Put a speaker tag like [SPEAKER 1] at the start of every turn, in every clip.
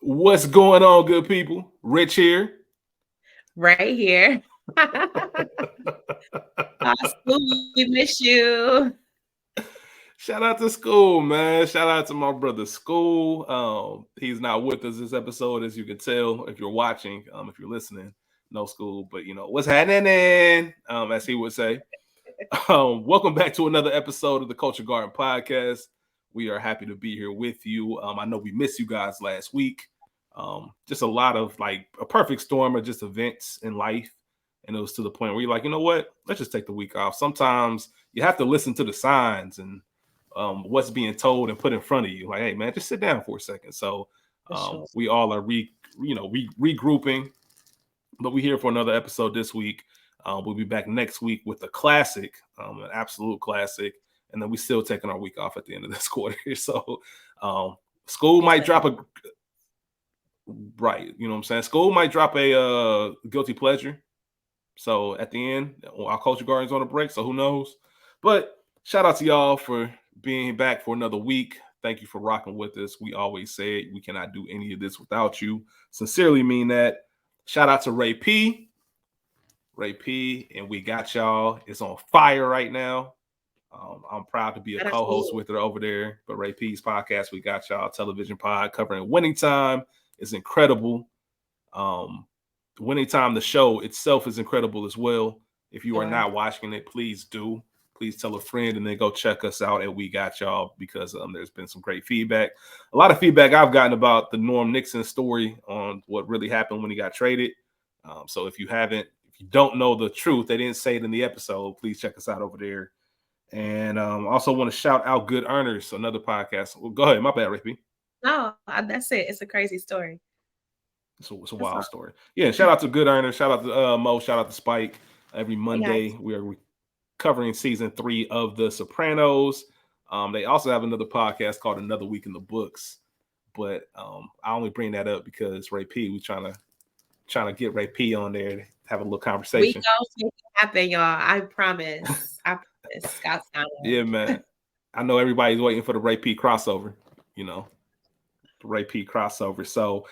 [SPEAKER 1] What's going on, good people? Rich here.
[SPEAKER 2] Right here. School, we miss you.
[SPEAKER 1] Shout out to School, man. Shout out to my brother School. He's not with us this episode, as you can tell if you're watching. If you're listening, no School, but you know what's happening, as he would say. Welcome back to another episode of the Culture Garden podcast. We are happy to be here with you. I know we missed you guys last week. Just a lot of like a perfect storm of just events in life. And it was to the point where you're like, you know what? Let's just take the week off. Sometimes you have to listen to the signs and what's being told and put in front of you. Like, hey, man, just sit down for a second. So
[SPEAKER 2] Sure.
[SPEAKER 1] we all are regrouping, but we're here for another episode this week. We'll be back next week with a classic, an absolute classic. And then we still taking our week off at the end of this quarter. So School might drop a right. You know what I'm saying? School might drop a guilty pleasure. So at the end, our Culture Garden's on a break. So who knows? But shout out to y'all for being back for another week. Thank you for rocking with us. We always say it, we cannot do any of this without you. Sincerely mean that. Shout out to Ray P. And we got y'all. It's on fire right now. I'm proud to be a co-host with her over there. But Ray P's podcast, we got y'all television pod covering Winning Time. Is incredible. Winning Time, the show itself is incredible as well. If you are not watching it, please do. Please tell a friend and then go check us out at We Got Y'all because there's been some great feedback. A lot of feedback I've gotten about the Norm Nixon story on what really happened when he got traded. So if you don't know the truth, they didn't say it in the episode, please check us out over there. And also want to shout out Good Earners, another podcast. Well, go ahead. My bad, Rippy.
[SPEAKER 2] No, that's it. It's a crazy story.
[SPEAKER 1] It's a wild story. Yeah, shout out to Good Earners. Shout out to Mo. Shout out to Spike. Every Monday, we are covering season 3 of The Sopranos. They also have another podcast called Another Week in the Books. But I only bring that up because Ray P, we trying to get Ray P on there to have a little conversation.
[SPEAKER 2] We gonna make it happen, y'all. I promise. Scott's down.
[SPEAKER 1] Yeah, man. I know everybody's waiting for the Ray P crossover, the Ray P crossover. So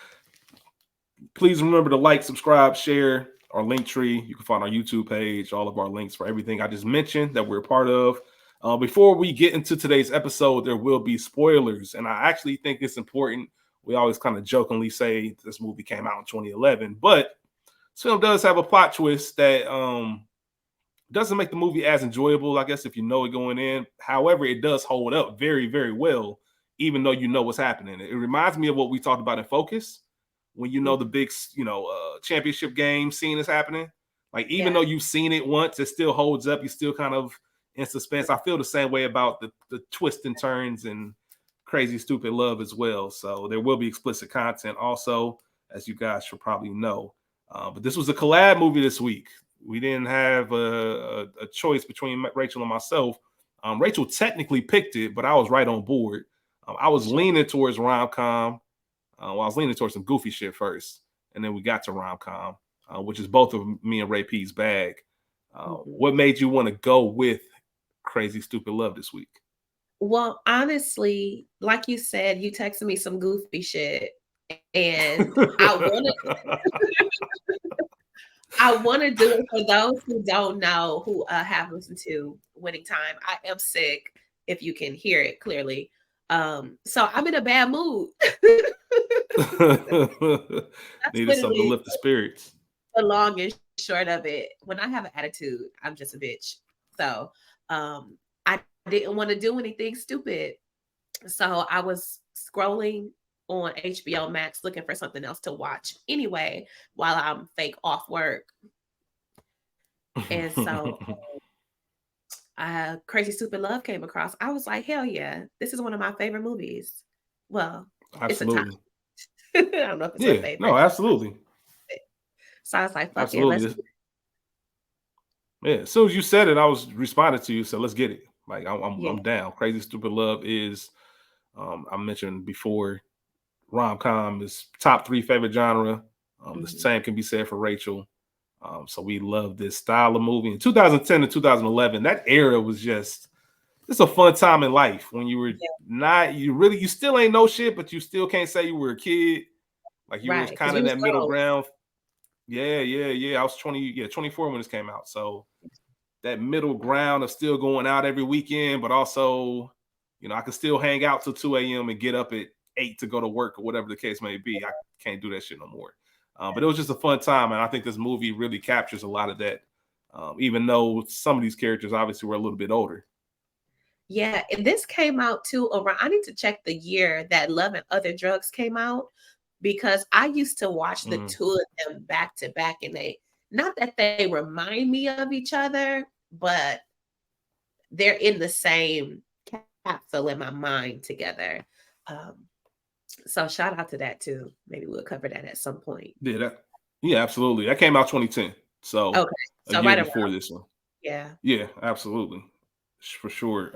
[SPEAKER 1] please remember to like, subscribe, share our link tree. You can find our YouTube page, all of our links for everything I just mentioned that we're a part of. Before we get into today's episode, there will be spoilers. And I actually think it's important. We always kind of jokingly say this movie came out in 2011, but this film does have a plot twist that doesn't make the movie as enjoyable, I guess, if you know it going in. However, it does hold up very, very well, even though you know what's happening. It reminds me of what we talked about in Focus, when you know the big, championship game scene is happening. Like, even though you've seen it once, it still holds up. You're still kind of in suspense. I feel the same way about the twists and turns and Crazy Stupid Love as well. So there will be explicit content also, as you guys should probably know. But this was a collab movie this week. We didn't have a choice between Rachel and myself. Rachel technically picked it, but I was right on board. I was leaning towards rom-com. I was leaning towards some goofy shit first, and then we got to rom-com, which is both of me and Ray P's bag. What made you want to go with Crazy Stupid Love this week?
[SPEAKER 2] Well, honestly, like you said, you texted me some goofy shit, and I want to do it for those who don't know, who have listened to Winning Time. I am sick, if you can hear it clearly. So I'm in a bad mood.
[SPEAKER 1] Needed something to lift the spirits.
[SPEAKER 2] The long and short of it, when I have an attitude, I'm just a bitch. So I didn't want to do anything stupid. So I was scrolling on HBO Max looking for something else to watch anyway while I'm fake off work. And so Crazy Stupid Love came across. I was like, hell yeah, this is one of my favorite movies. Well,
[SPEAKER 1] absolutely.
[SPEAKER 2] It's I don't know if it's my favorite.
[SPEAKER 1] No, absolutely.
[SPEAKER 2] So I was like, fuck it, let's
[SPEAKER 1] yeah, as soon as you said it, I was responding to you. So let's get it. Like, I'm down. Crazy Stupid Love is, I mentioned before, rom-com is top 3 favorite genre. The same can be said for Rachel. So we love this style of movie. In 2010 to 2011, that era was just a fun time in life when you were you still ain't know shit, but you still can't say you were a kid. Like you were
[SPEAKER 2] Right, because
[SPEAKER 1] kind of
[SPEAKER 2] you
[SPEAKER 1] in
[SPEAKER 2] was
[SPEAKER 1] that middle
[SPEAKER 2] grown.
[SPEAKER 1] ground. Yeah. I was 24 when this came out. So that middle ground of still going out every weekend, but also, I can still hang out till 2 a.m. and get up at 8 to go to work or whatever the case may be. I can't do that shit no more. But it was just a fun time. And I think this movie really captures a lot of that. Even though some of these characters obviously were a little bit older.
[SPEAKER 2] Yeah, and this came out too around. I need to check the year that Love and Other Drugs came out because I used to watch the
[SPEAKER 1] Mm.
[SPEAKER 2] two of them back to back, and they not that they remind me of each other, but they're in the same capsule in my mind together. Um, so shout out to that too. Maybe we'll cover that at some point.
[SPEAKER 1] Yeah, absolutely. That came out 2010. So
[SPEAKER 2] Okay,
[SPEAKER 1] a
[SPEAKER 2] so
[SPEAKER 1] year
[SPEAKER 2] right around,
[SPEAKER 1] before this one.
[SPEAKER 2] yeah.
[SPEAKER 1] Yeah, absolutely. For sure.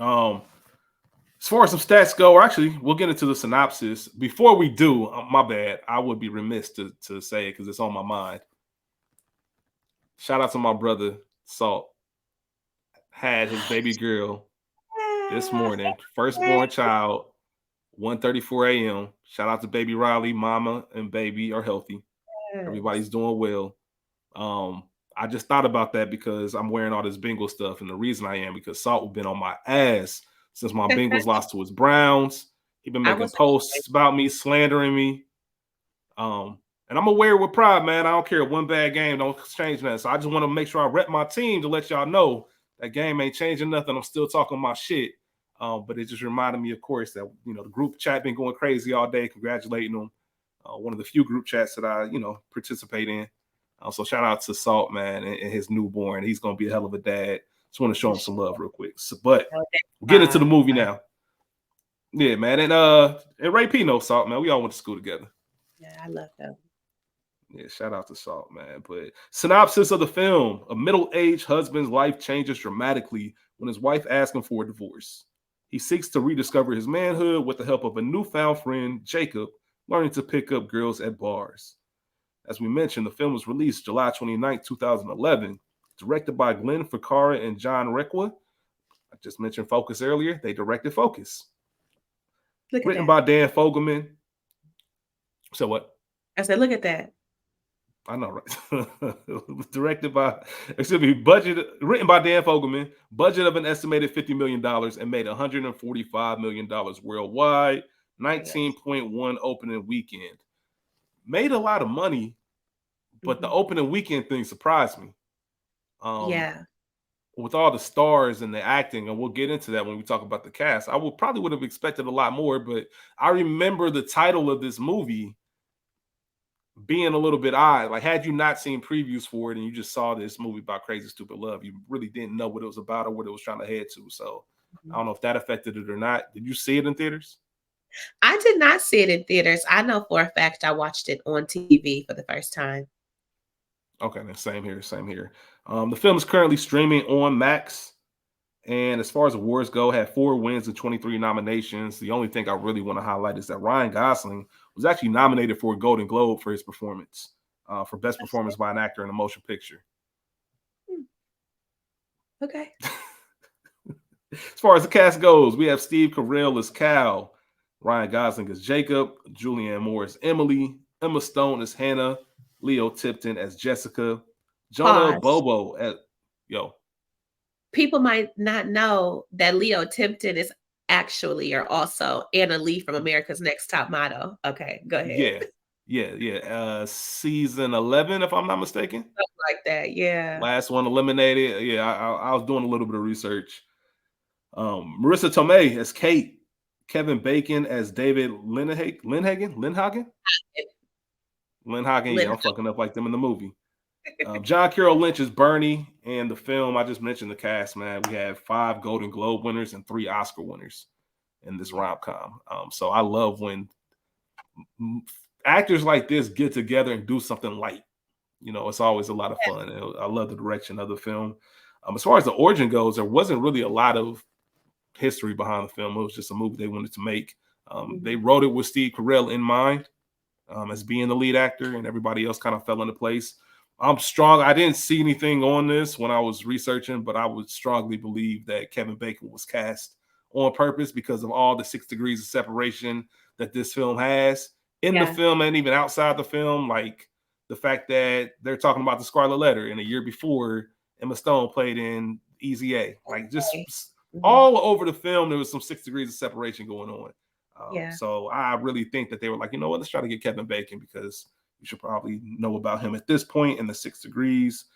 [SPEAKER 1] As far as some stats go, or actually, we'll get into the synopsis. Before we do, my bad, I would be remiss to say it because it's on my mind. Shout out to my brother, Salt. Had his baby girl this morning, firstborn child, 1:34 a.m. Shout out to baby Riley. Mama and baby are healthy.
[SPEAKER 2] Yes.
[SPEAKER 1] Everybody's doing well. Um, I just thought about that because I'm wearing all this Bengal stuff, and the reason I am because Salt has been on my ass since my Bengals lost to his Browns. He been
[SPEAKER 2] I
[SPEAKER 1] making
[SPEAKER 2] was
[SPEAKER 1] posts about me, slandering me. And I'm gonna wear it with pride, man. I don't care. One bad game don't change nothing. So I just want to make sure I rep my team to let y'all know that game ain't changing nothing. I'm still talking my shit. But it just reminded me, of course, that the group chat been going crazy all day, congratulating them. One of the few group chats that I participate in. So shout out to Salt, man, and his newborn. He's gonna be a hell of a dad. Just want to show him some love real quick. But we'll get into the movie now. Yeah, man, and Ray P knows Salt, man. We all went to school together.
[SPEAKER 2] Yeah, I love them.
[SPEAKER 1] Yeah, shout out to Salt, man. But synopsis of the film: a middle-aged husband's life changes dramatically when his wife asks him for a divorce. He seeks to rediscover his manhood with the help of a newfound friend, Jacob, learning to pick up girls at bars. As we mentioned, the film was released July 29, 2011, directed by Glenn Ficarra and John Requa. I just mentioned Focus earlier. They directed Focus.
[SPEAKER 2] Look at
[SPEAKER 1] Written
[SPEAKER 2] that.
[SPEAKER 1] by Dan Fogelman. So what?
[SPEAKER 2] I said, look at that.
[SPEAKER 1] I know, right? Directed by, excuse me, budget, written by Dan Fogelman, budget of an estimated $50 million and made $145 million worldwide,
[SPEAKER 2] Yes.
[SPEAKER 1] 19.1 opening weekend. Made a lot of money, but the
[SPEAKER 2] Mhm.
[SPEAKER 1] opening weekend thing surprised me. Um,
[SPEAKER 2] Yeah.
[SPEAKER 1] with all the stars and the acting, and we'll get into that when we talk about the cast, I would have expected a lot more, but I remember the title of this movie being a little bit odd. Like, had you not seen previews for it and you just saw this movie about Crazy Stupid Love, you really didn't know what it was about or what it was trying to head to. So I
[SPEAKER 2] Mhm.
[SPEAKER 1] don't know if that affected it or not. Did you see it in theaters?
[SPEAKER 2] I did not see it in theaters. I know for a fact I watched it on TV for the first time.
[SPEAKER 1] Okay, then same here, same here. The film is currently streaming on Max. And as far as awards go, had 4 wins and 23 nominations. The only thing I really want to highlight is that Ryan Gosling was actually nominated for a Golden Globe for his performance, for Best Performance by an Actor in a Motion Picture.
[SPEAKER 2] Hmm, okay.
[SPEAKER 1] As far as the cast goes, we have Steve Carell as Cal, Ryan Gosling as Jacob, Julianne Moore as Emily, Emma Stone as Hannah, Leo Tipton as Jessica, Jonah
[SPEAKER 2] Pause.
[SPEAKER 1] Bobo as yo.
[SPEAKER 2] People might not know that Leo Tipton is actually or also Anna Lee from America's Next Top Model. Okay, go ahead.
[SPEAKER 1] Yeah, yeah. Season 11, if I'm not mistaken.
[SPEAKER 2] Something like that. Yeah.
[SPEAKER 1] Last one eliminated. Yeah, I was doing a little bit of research. Marissa Tomei as Kate, Kevin Bacon as David Lindhagen. Yeah,
[SPEAKER 2] Lynn.
[SPEAKER 1] I'm fucking up like them in the movie. John Carroll Lynch is Bernie, and the film I just mentioned the cast. Man, we have 5 Golden Globe winners and 3 Oscar winners in this rom-com. So I love when actors like this get together and do something light. It's always a lot of fun. And I love the direction of the film. As far as the origin goes, there wasn't really a lot of history behind the film. It was just a movie they wanted to make. They
[SPEAKER 2] Mhm.
[SPEAKER 1] wrote it with Steve Carell in mind, as being the lead actor, and everybody else kind of fell into place. I'm strong. I didn't see anything on this when I was researching, but I would strongly believe that Kevin Bacon was cast on purpose because of all the 6 degrees of separation that this film has. in the
[SPEAKER 2] Yeah.
[SPEAKER 1] film and even outside the film, like the fact that they're talking about the Scarlet Letter, and a year before Emma Stone played in Easy A. Like just
[SPEAKER 2] Okay. Mhm.
[SPEAKER 1] all over the film, there was some 6 degrees of separation going on.
[SPEAKER 2] Yeah.
[SPEAKER 1] So I really think that they were like, you know what, let's try to get Kevin Bacon because you should probably know about him at this point in the 6 degrees.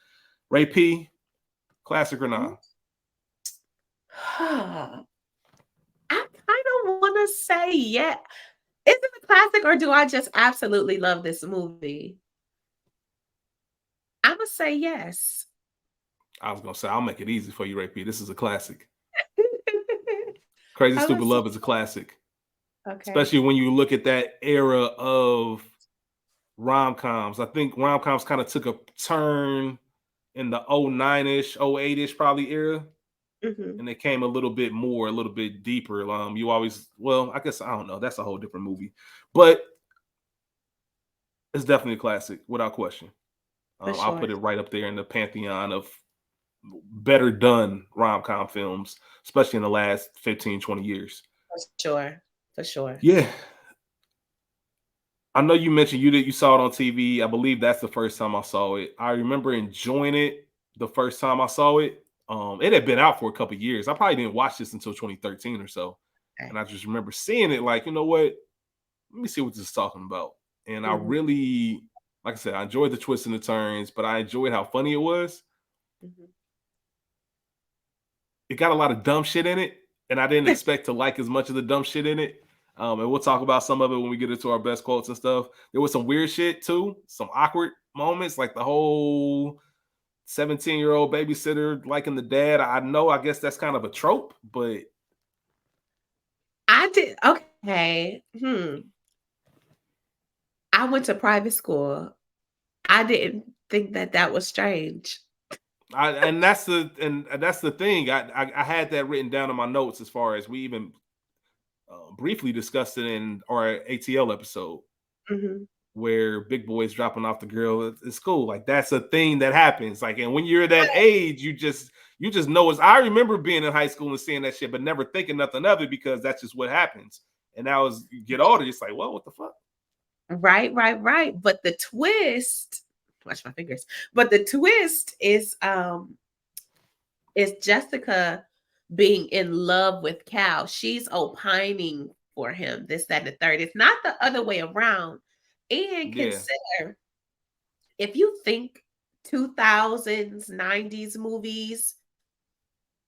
[SPEAKER 1] Ray P, classic or not?
[SPEAKER 2] I kind of want to say, yeah. Is it a classic or do I just absolutely love this movie? I'm gonna say yes.
[SPEAKER 1] I was gonna say I'll make it easy for you, Ray P. This is a classic. Crazy
[SPEAKER 2] I'm gonna
[SPEAKER 1] Stupid
[SPEAKER 2] say
[SPEAKER 1] Love is a classic,
[SPEAKER 2] okay.
[SPEAKER 1] especially when you look at that era of rom-coms. I think rom-coms kind of took a turn in the 09-ish, 08-ish probably era.
[SPEAKER 2] Mhm.
[SPEAKER 1] And they came a little bit more, a little bit deeper. You always, well, I guess I don't know. That's a whole different movie, but it's definitely a classic without question.
[SPEAKER 2] For
[SPEAKER 1] I'll
[SPEAKER 2] sure.
[SPEAKER 1] put it right up there in the pantheon of better done rom-com films, especially in the last 15, 20 years.
[SPEAKER 2] For sure. For sure.
[SPEAKER 1] Yeah, I know you mentioned you saw it on TV. I believe that's the first time I saw it. I remember enjoying it the first time I saw it. It had been out for a couple years. I probably didn't watch this until 2013 or so.
[SPEAKER 2] Okay.
[SPEAKER 1] And I just remember seeing it like, you know what? Let me see what this is talking about. And I
[SPEAKER 2] Mhm.
[SPEAKER 1] really, like I said, I enjoyed the twists and the turns, but I enjoyed how funny it was.
[SPEAKER 2] Mhm.
[SPEAKER 1] It got a lot of dumb shit in it, and I didn't expect to like as much of the dumb shit in it. And we'll talk about some of it when we get into our best quotes and stuff. There was some weird shit too, some awkward moments, like the whole 17-year-old babysitter liking the dad. I know, I guess that's kind of a trope, but
[SPEAKER 2] I did okay. I went to private school. I didn't think that that was strange.
[SPEAKER 1] that's the thing. I had that written down in my notes as far as we even briefly discussed it in our ATL episode
[SPEAKER 2] Mhm.
[SPEAKER 1] where Big Boy's dropping off the girl at school. Like that's a thing that happens. Like, and when you're that age, you just know it's. I remember being in high school and seeing that shit, but never thinking nothing of it because that's just what happens. And now as you get older, it's like, well, what the fuck?
[SPEAKER 2] Right, right, right. But the twist, watch my fingers. But the twist is Jessica being in love with Cal. She's opining for him, this, that, and the third. It's not the other way around. And
[SPEAKER 1] Yeah,
[SPEAKER 2] consider if you think 2000s, 90s movies,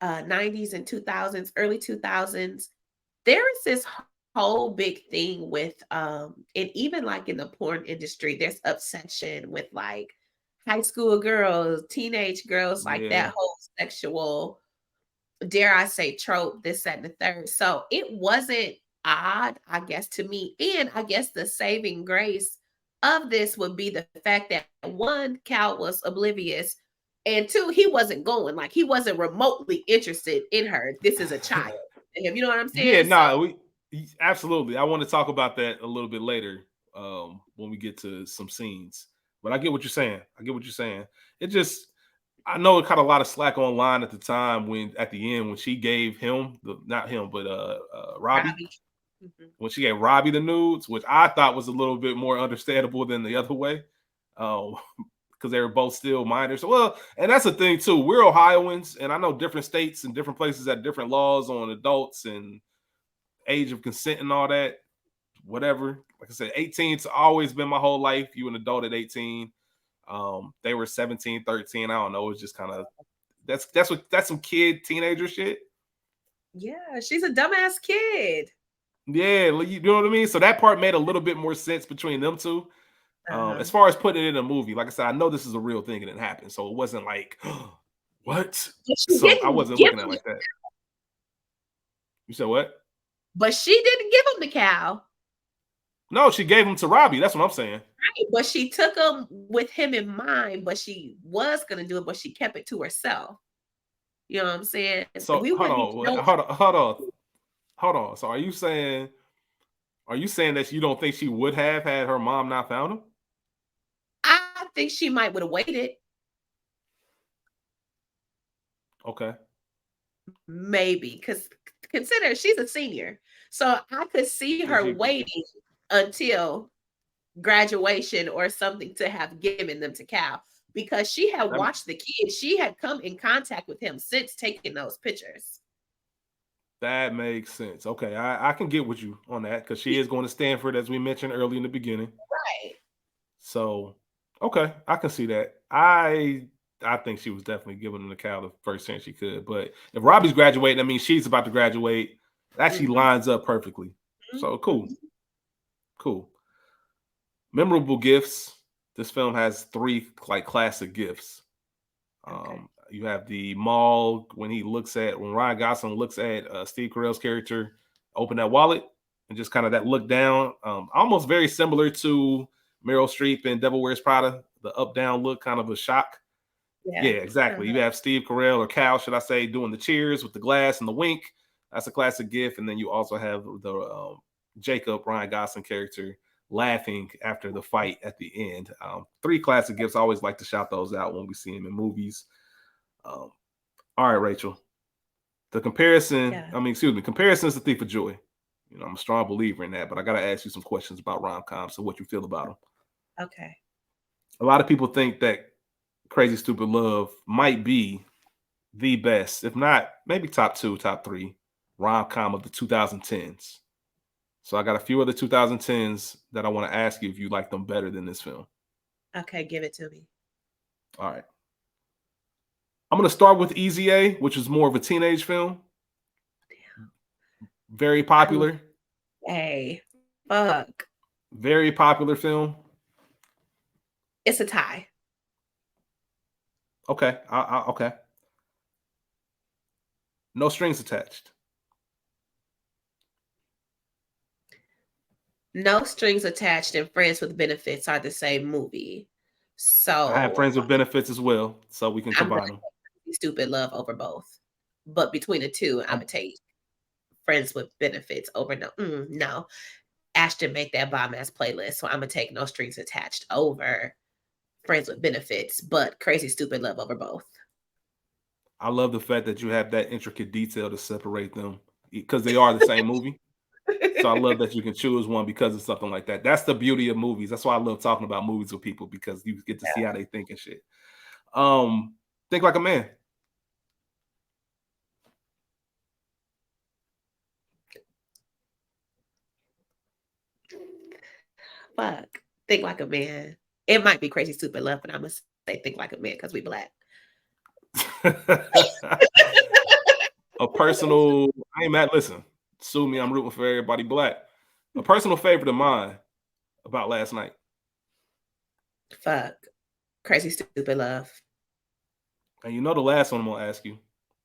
[SPEAKER 2] 90s and 2000s, early 2000s, there is this whole big thing with and even like in the porn industry, there's obsession with like high school girls, teenage girls, like
[SPEAKER 1] yeah.
[SPEAKER 2] that whole sexual, dare I say, trope, this, that, and the third. So it wasn't odd, I guess, to me. And I guess the saving grace of this would be the fact that one, Cal was oblivious, and two, he wasn't going, like he wasn't remotely interested in her. This is a child. You know what I'm
[SPEAKER 1] Yeah,
[SPEAKER 2] saying? So
[SPEAKER 1] nah, we absolutely. I want to talk about that a little bit later when we get to some scenes. But I get what you're saying. I get what you're saying. It just I know it caught a lot of slack online at the time when at the end when she gave him the not him but Robbie
[SPEAKER 2] Robbie. Mhm.
[SPEAKER 1] when she gave Robbie the nudes, which I thought was a little bit more understandable than the other way. Um because they were both still minors. Well, and that's the thing too. We're Ohioans, and I know different states and different places have different laws on adults and age of consent and all that, whatever. Like I said, 18's always been my whole life. You an adult at 18. They were 17, 13. I don't know. It's just kind of that's some kid teenager shit.
[SPEAKER 2] Yeah, she's a dumbass kid.
[SPEAKER 1] Yeah, you know what I mean? So that part made a little bit more sense between them two.
[SPEAKER 2] Uh-huh.
[SPEAKER 1] As far as putting it in a movie, like I said, I know this is a real thing and it happened. So it wasn't like, what?
[SPEAKER 2] But she
[SPEAKER 1] So I
[SPEAKER 2] didn't
[SPEAKER 1] wasn't
[SPEAKER 2] give
[SPEAKER 1] looking at it
[SPEAKER 2] him the,
[SPEAKER 1] like that. You said what?
[SPEAKER 2] but she didn't give him the cow.
[SPEAKER 1] No, she gave him to Robbie. That's what I'm saying.
[SPEAKER 2] Right. But she took him with him in mind, but she was gonna do it, but she kept it to herself. You know what I'm saying?
[SPEAKER 1] So
[SPEAKER 2] We
[SPEAKER 1] hold
[SPEAKER 2] wouldn't even
[SPEAKER 1] on,
[SPEAKER 2] know.
[SPEAKER 1] hold on. So are you saying that you don't think she would have had her mom not found him?
[SPEAKER 2] I think she might would have waited,
[SPEAKER 1] Okay.
[SPEAKER 2] maybe, because consider she's a senior. So I could see
[SPEAKER 1] Is
[SPEAKER 2] her
[SPEAKER 1] you
[SPEAKER 2] waiting until. graduation or something to have given them to Cal, because she had
[SPEAKER 1] That,
[SPEAKER 2] watched the kids. She had come in contact with him since taking those pictures.
[SPEAKER 1] that makes sense. Okay, I can get with you on that because she is going to Stanford, as we mentioned early in the beginning.
[SPEAKER 2] Right.
[SPEAKER 1] So, okay, I can see that. I think she was definitely giving the cow the first chance she could. But if Robbie's graduating, I mean, she's about to graduate. That actually
[SPEAKER 2] Mhm.
[SPEAKER 1] lines up perfectly. So cool,
[SPEAKER 2] Mhm.
[SPEAKER 1] cool. Memorable gifts. This film has three like classic gifts.
[SPEAKER 2] Okay.
[SPEAKER 1] You have the mall when Ryan Gosling looks at Steve Carell's character open that wallet and just kind of that look down, almost very similar to Meryl Streep in Devil Wears Prada, the up down look, kind of a shock.
[SPEAKER 2] Yeah.
[SPEAKER 1] Yeah, exactly. You
[SPEAKER 2] Uh-huh.
[SPEAKER 1] have Steve Carell or Cal, should I say, doing the cheers with the glass and the wink. That's a classic gift. And then you also have the Jacob Ryan Gosling character laughing after the fight at the end. Three classic gifts. I always like to shout those out when we see them in movies. Um, all right, Rachel.
[SPEAKER 2] Yeah.
[SPEAKER 1] Comparison is the thief of joy. You know, I'm a strong believer in that, but I got to ask you some questions about rom-coms. So what you feel about them?
[SPEAKER 2] Okay.
[SPEAKER 1] A lot of people think that Crazy Stupid Love might be the best, if not maybe top two, top three rom-com of the 2010s. So I got a few of the 2010s that I want to ask you if you like them better than this film.
[SPEAKER 2] Okay. Give it to me.
[SPEAKER 1] All right. I'm going to start with Easy A, which is more of a teenage film. Very
[SPEAKER 2] I love.
[SPEAKER 1] popular.
[SPEAKER 2] Hey. Fuck.
[SPEAKER 1] Very popular film.
[SPEAKER 2] It's a tie.
[SPEAKER 1] Okay. Okay. No strings attached.
[SPEAKER 2] No Strings Attached and Friends with Benefits are the same movie.
[SPEAKER 1] I have
[SPEAKER 2] So
[SPEAKER 1] friends with benefits as well, so we can
[SPEAKER 2] I'm gonna
[SPEAKER 1] combine them.
[SPEAKER 2] take Stupid Love over both. But between the two, I'm
[SPEAKER 1] Um,
[SPEAKER 2] gonna take Friends with Benefits over no. Ashton make that bomb ass playlist. So I'm gonna take No Strings Attached over Friends with Benefits, but Crazy Stupid Love over both.
[SPEAKER 1] I love the fact that you have that intricate detail to separate them because they are the same movie. So I love that you can choose one because of something like that. That's the beauty of movies. That's why I love talking about movies with people because you get to see how they think and shit. Um, Think Like a Man.
[SPEAKER 2] Fuck. Think Like a Man. It might be Crazy Stupid Love, but I'm gonna say Think Like a Man because we black.
[SPEAKER 1] A personal, I ain't mad. Listen, sue me. I'm rooting for everybody black. A personal favorite of mine about last night.
[SPEAKER 2] Fuck. Crazy Stupid Love.
[SPEAKER 1] And you know the last one I'm gonna ask you,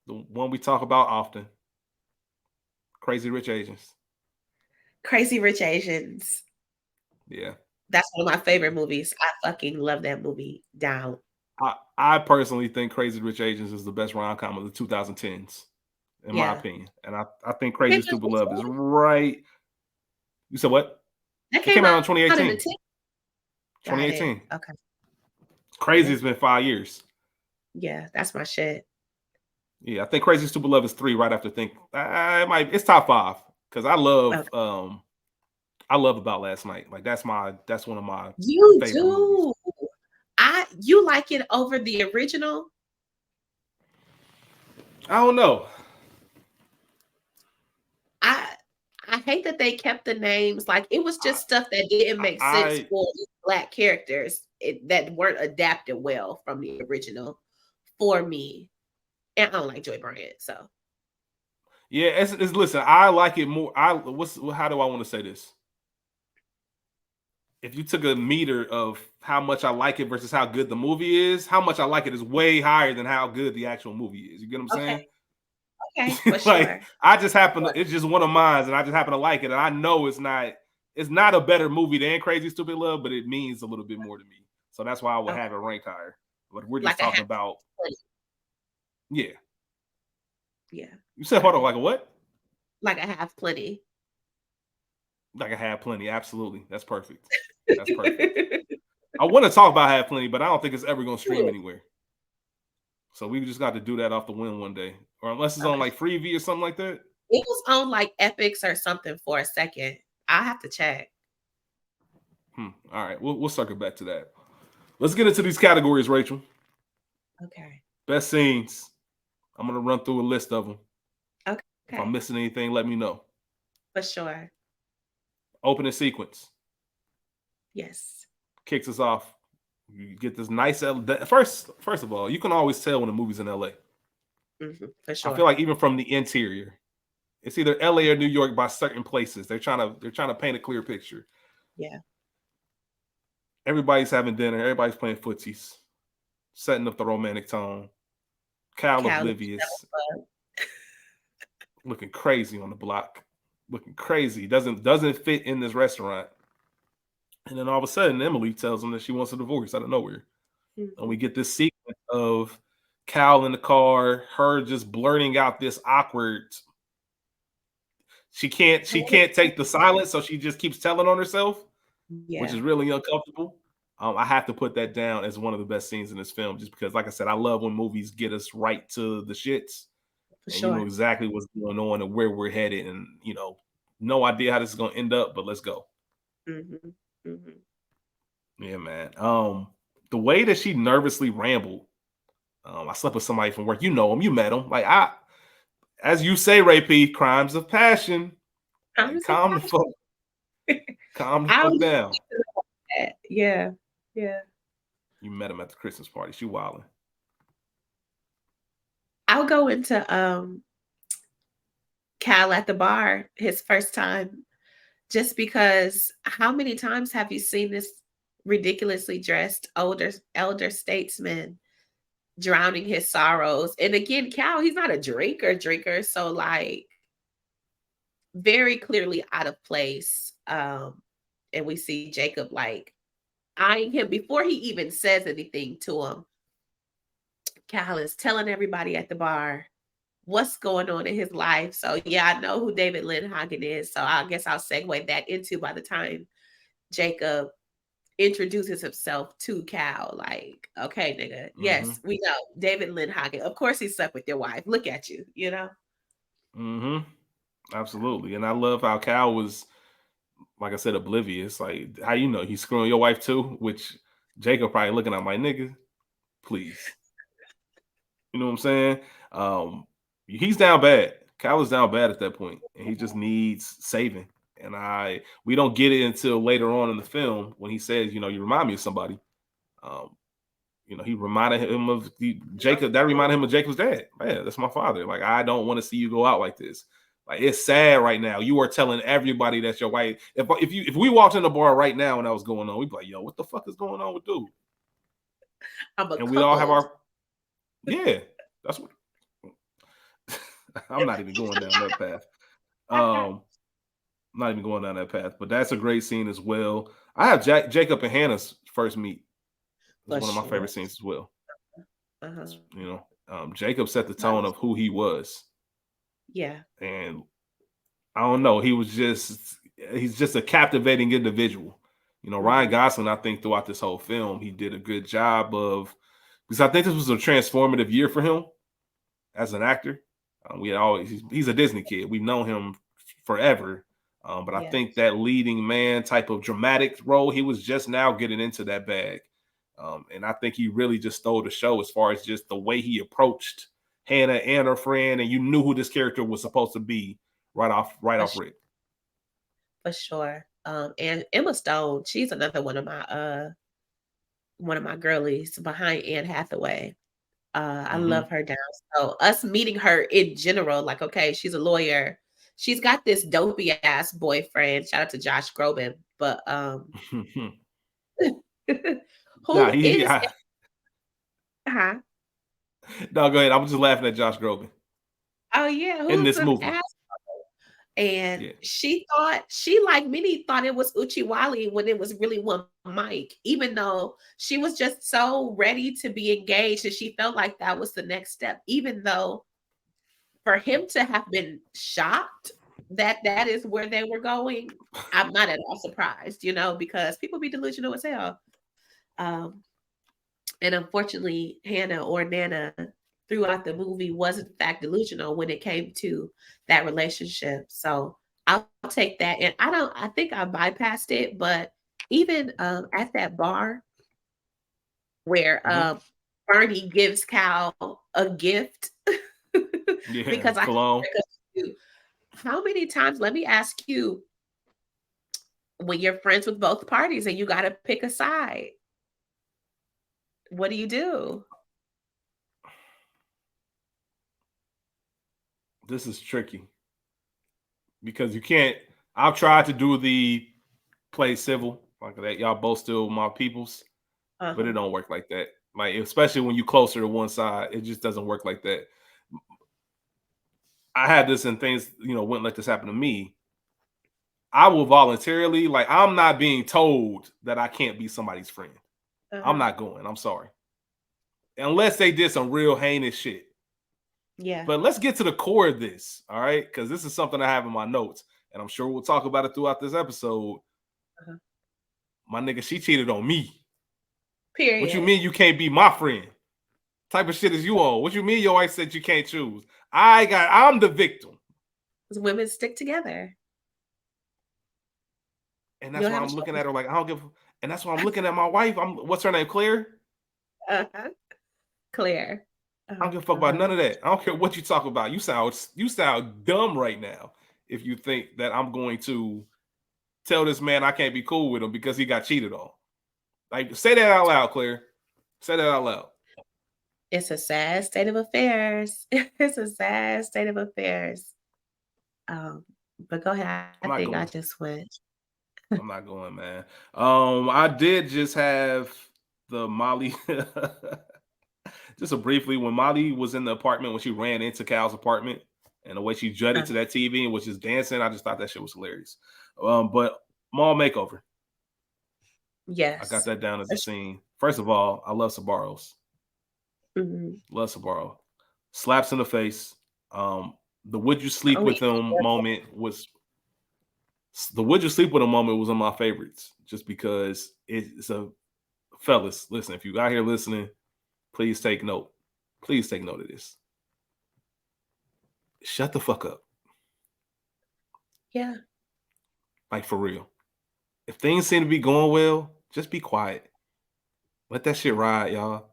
[SPEAKER 1] the one we talk about often, Crazy Rich Asians.
[SPEAKER 2] Crazy Rich Asians.
[SPEAKER 1] Yeah,
[SPEAKER 2] That's one of my favorite movies. I fucking love that movie down.
[SPEAKER 1] I personally think Crazy Rich Asians is the best rom com of the 2010s, in my
[SPEAKER 2] Yeah.
[SPEAKER 1] opinion. And I think
[SPEAKER 2] It came
[SPEAKER 1] Crazy
[SPEAKER 2] out
[SPEAKER 1] Stupid
[SPEAKER 2] in
[SPEAKER 1] Love is right. You said what?
[SPEAKER 2] That
[SPEAKER 1] It
[SPEAKER 2] came
[SPEAKER 1] came out in
[SPEAKER 2] out in the
[SPEAKER 1] 2018.
[SPEAKER 2] 10. Got it.
[SPEAKER 1] 2018.
[SPEAKER 2] Okay.
[SPEAKER 1] Crazy
[SPEAKER 2] Yeah.
[SPEAKER 1] has been 5 years.
[SPEAKER 2] Yeah. That's my shit.
[SPEAKER 1] Yeah, I think Crazy Stupid Love is three right after Think. It's top five because
[SPEAKER 2] Okay.
[SPEAKER 1] I love About Last Night. Like that's one of my
[SPEAKER 2] You
[SPEAKER 1] favorite movies.
[SPEAKER 2] do. You like it over the original?
[SPEAKER 1] I don't know.
[SPEAKER 2] I I hate that they kept the names. Like it was
[SPEAKER 1] I
[SPEAKER 2] just stuff that didn't make sense
[SPEAKER 1] I
[SPEAKER 2] for black characters that weren't adapted well from the original for me. And I don't like Joy Bryant, so
[SPEAKER 1] yeah, it's listen, I like it more. How do I want to say this? If you took a meter of how much I like it versus how good the movie is, how much I like it is way higher than how good the actual movie is. You get what I'm
[SPEAKER 2] okay,
[SPEAKER 1] saying?
[SPEAKER 2] okay, for
[SPEAKER 1] Like
[SPEAKER 2] sure.
[SPEAKER 1] I just happen to,
[SPEAKER 2] Sure.
[SPEAKER 1] it's just one of mine, and I just happen to like it. And I know it's not a better movie than Crazy Stupid Love, but it means a little bit more to me. So that's why I would
[SPEAKER 2] Okay.
[SPEAKER 1] have it ranked higher. But we're just
[SPEAKER 2] Like I
[SPEAKER 1] talking
[SPEAKER 2] have
[SPEAKER 1] about,
[SPEAKER 2] plenty.
[SPEAKER 1] yeah.
[SPEAKER 2] Yeah,
[SPEAKER 1] You said hold
[SPEAKER 2] got
[SPEAKER 1] on,
[SPEAKER 2] it.
[SPEAKER 1] like a what?
[SPEAKER 2] Like I have plenty.
[SPEAKER 1] Like I have plenty. Absolutely. That's perfect. That's perfect. I want to talk about Have Plenty, but I don't think it's ever gonna stream anywhere. So we just got to do that off the win one day. Or unless it's on
[SPEAKER 2] Okay.
[SPEAKER 1] like Freevee or something like that.
[SPEAKER 2] It was on like Epics or something for a second. I have to check.
[SPEAKER 1] All right, we'll circle back to that. Let's get into these categories, Rachel.
[SPEAKER 2] Okay.
[SPEAKER 1] Best scenes. I'm gonna run through a list of them. If
[SPEAKER 2] Okay.
[SPEAKER 1] I'm missing anything, let me know.
[SPEAKER 2] For sure.
[SPEAKER 1] Opening sequence
[SPEAKER 2] Yes.
[SPEAKER 1] kicks us off. You get this nice first of all, you can always tell when a movie's in LA.
[SPEAKER 2] For
[SPEAKER 1] I feel
[SPEAKER 2] sure.
[SPEAKER 1] like even from the interior, it's either LA or New York by certain places. They're trying to paint a clear picture.
[SPEAKER 2] Yeah.
[SPEAKER 1] Everybody's having dinner. Everybody's playing footsies, setting up the romantic tone. Cal
[SPEAKER 2] Cal looking
[SPEAKER 1] oblivious,
[SPEAKER 2] hella
[SPEAKER 1] looking crazy on the block, looking crazy. Doesn't fit in this restaurant. And then all of a sudden, Emily tells him that she wants a divorce out of nowhere.
[SPEAKER 2] fun.
[SPEAKER 1] And we get this sequence of Cal in the car, her just blurting out this awkward. She can't take the silence, so she just keeps telling on herself, which is
[SPEAKER 2] Yeah.
[SPEAKER 1] really uncomfortable. I have to put that down as one of the best scenes in this film, just because, like I said, I love when movies get us right to the shits,
[SPEAKER 2] For
[SPEAKER 1] and you know
[SPEAKER 2] sure.
[SPEAKER 1] exactly what's going on and where we're headed, and no idea how this is gonna end up, but let's go.
[SPEAKER 2] hmm hmm
[SPEAKER 1] Yeah, man. The way that she nervously rambled. I slept with somebody from work. You know him. You met him. Like as you say, Ray P, crimes of passion. Like
[SPEAKER 2] Promise of
[SPEAKER 1] calm the
[SPEAKER 2] I
[SPEAKER 1] fuck
[SPEAKER 2] was
[SPEAKER 1] down.
[SPEAKER 2] that. Yeah. Yeah.
[SPEAKER 1] You met him at the Christmas party. She wilding.
[SPEAKER 2] I'll go into Cal at the bar his first time just because how many times have you seen this ridiculously dressed elder statesman drowning his sorrows? And again, Cal, he's not a drinker, so like very clearly out of place. And we see Jacob like eyeing him before he even says anything to him. Cal is telling everybody at the bar what's going on in his life. So yeah, I know who David Lynn Hagen is. So I guess I'll segue that into by the time Jacob introduces himself to Cal. Like, okay, nigga,
[SPEAKER 1] Mm-hmm.
[SPEAKER 2] yes, we know David Lynn Hagen. Of course he slept with your wife. Look at you, you know?
[SPEAKER 1] Mm-hmm. Absolutely. And I love how Cal was, like I said, oblivious. Like, how you know he's screwing your wife too? Which Jacob probably looking at my nigga, please. You know what I'm saying? He's down bad. Cal is down bad at that point, and he just needs saving. And we don't get it until later on in the film when he says, you remind me of somebody. Um, he reminded him of Jacob. That reminded him of Jacob's dad. Man, that's my father. Like, I don't want to see you go out like this. Like, it's sad right now. You are telling everybody that's your wife. If we walked in the bar right now and that was going on, we'd be like, yo, what the fuck is going on with dude?
[SPEAKER 2] I'm a
[SPEAKER 1] And we all have
[SPEAKER 2] cuckold.
[SPEAKER 1] our yeah. That's what I'm not even going down that path. Um, I'm not even going down that path. But that's a great scene as well. I have Jacob and Hannah's first meet. It's
[SPEAKER 2] For
[SPEAKER 1] one of my
[SPEAKER 2] sure.
[SPEAKER 1] favorite scenes as well.
[SPEAKER 2] Uh-huh.
[SPEAKER 1] Jacob set the
[SPEAKER 2] That
[SPEAKER 1] tone
[SPEAKER 2] was
[SPEAKER 1] of who he was,
[SPEAKER 2] yeah.
[SPEAKER 1] and I don't know. He's just a captivating individual. Ryan
[SPEAKER 2] hmm
[SPEAKER 1] Gosling, I think throughout this whole film, he did a good job because I think this was a transformative year for him as an actor. He's a Disney kid. We've known him forever. But I
[SPEAKER 2] Yeah.
[SPEAKER 1] think that leading man type of dramatic role, he was just now getting into that bag. And I think he really just stole the show as far as just the way he approached Hannah and her friend, and you knew who this character was supposed to be right
[SPEAKER 2] For,
[SPEAKER 1] off
[SPEAKER 2] sh-
[SPEAKER 1] rip.
[SPEAKER 2] for sure. And Emma Stone, she's another one of my girlies behind Anne Hathaway. I
[SPEAKER 1] Mm-hmm.
[SPEAKER 2] love her down. So us meeting her in general, like, okay, she's a lawyer. She's got this dopey ass boyfriend. Shout out to Josh Groban. But
[SPEAKER 1] nah,
[SPEAKER 2] who is huh?
[SPEAKER 1] no, go ahead. I was just laughing at Josh Groban
[SPEAKER 2] Oh yeah,
[SPEAKER 1] in
[SPEAKER 2] who's
[SPEAKER 1] this
[SPEAKER 2] an
[SPEAKER 1] movie.
[SPEAKER 2] ass? And
[SPEAKER 1] Yeah.
[SPEAKER 2] she like many thought it was Uchiwali when it was really one Mike, even though she was just so ready to be engaged and she felt like that was the next step, even though for him to have been shocked that that is where they were going, I'm not at all surprised, because people be delusional as hell. Um, and unfortunately, Hannah or Nana throughout the movie was in fact delusional when it came to that relationship. So I'll take that. And I think I bypassed it, but Even at that bar where
[SPEAKER 1] Mhm.
[SPEAKER 2] Barney gives Cal a gift
[SPEAKER 1] Yeah,
[SPEAKER 2] because I
[SPEAKER 1] cologne.
[SPEAKER 2] how many times, let me ask you, when you're friends with both parties and you got to pick a side, what do you do?
[SPEAKER 1] This is tricky because you can't. I've tried to do the play civil like that. Y'all both still my peoples, but it
[SPEAKER 2] Uh-huh.
[SPEAKER 1] don't work like that. Like especially when you closer to one side, it just doesn't work like that. I had this and things, wouldn't let this happen to me. I will voluntarily, like I'm not being told that I can't be somebody's friend. I'm
[SPEAKER 2] Uh-huh.
[SPEAKER 1] not going. I'm sorry. Unless they did some real heinous shit.
[SPEAKER 2] Yeah.
[SPEAKER 1] But let's get to the core of this, all right? Because this is something I have in my notes, and I'm sure we'll talk about it throughout this episode.
[SPEAKER 2] Uh-huh.
[SPEAKER 1] My nigga, she cheated on me. What you
[SPEAKER 2] Period.
[SPEAKER 1] mean you can't be my friend? Type of shit is you on? What you mean your wife said you can't choose? I'm the victim.
[SPEAKER 2] 'Cause women stick together.
[SPEAKER 1] And
[SPEAKER 2] You
[SPEAKER 1] that's
[SPEAKER 2] don't
[SPEAKER 1] why
[SPEAKER 2] have a
[SPEAKER 1] I'm looking
[SPEAKER 2] choice.
[SPEAKER 1] at her like I don't give. And that's why I'm looking at my wife. What's her name? Claire.
[SPEAKER 2] Uh-huh. Claire.
[SPEAKER 1] I don't give a fuck about none of that. I don't care what you talk about. You sound dumb right now if you think that I'm going to tell this man I can't be cool with him because he got cheated on. Like, say that out loud, Claire. Say that out loud.
[SPEAKER 2] It's a sad state of affairs. It's a sad state of affairs. Um, but go ahead. I
[SPEAKER 1] I'm
[SPEAKER 2] think
[SPEAKER 1] not
[SPEAKER 2] I
[SPEAKER 1] going.
[SPEAKER 2] just went.
[SPEAKER 1] I'm not going, man. I did just have the Molly. Just a briefly, when Molly was in the apartment, when she ran into Cal's apartment, and the way she jutted to that TV and was just dancing, I just thought that shit was hilarious. But mall makeover, I got
[SPEAKER 2] Yes.
[SPEAKER 1] that down as a scene. First of all, I love Sabaros.
[SPEAKER 2] Mhm.
[SPEAKER 1] Love Sabaro. Slaps in the face. The would you sleep
[SPEAKER 2] Oh,
[SPEAKER 1] with him moment was the would you sleep with him moment was one of my favorites, just because it's a fellas. Listen, if you out here listening, please take note. Please take note of this. Shut the fuck up.
[SPEAKER 2] yeah.
[SPEAKER 1] Like for real. If things seem to be going well, just be quiet. Let that shit ride, y'all.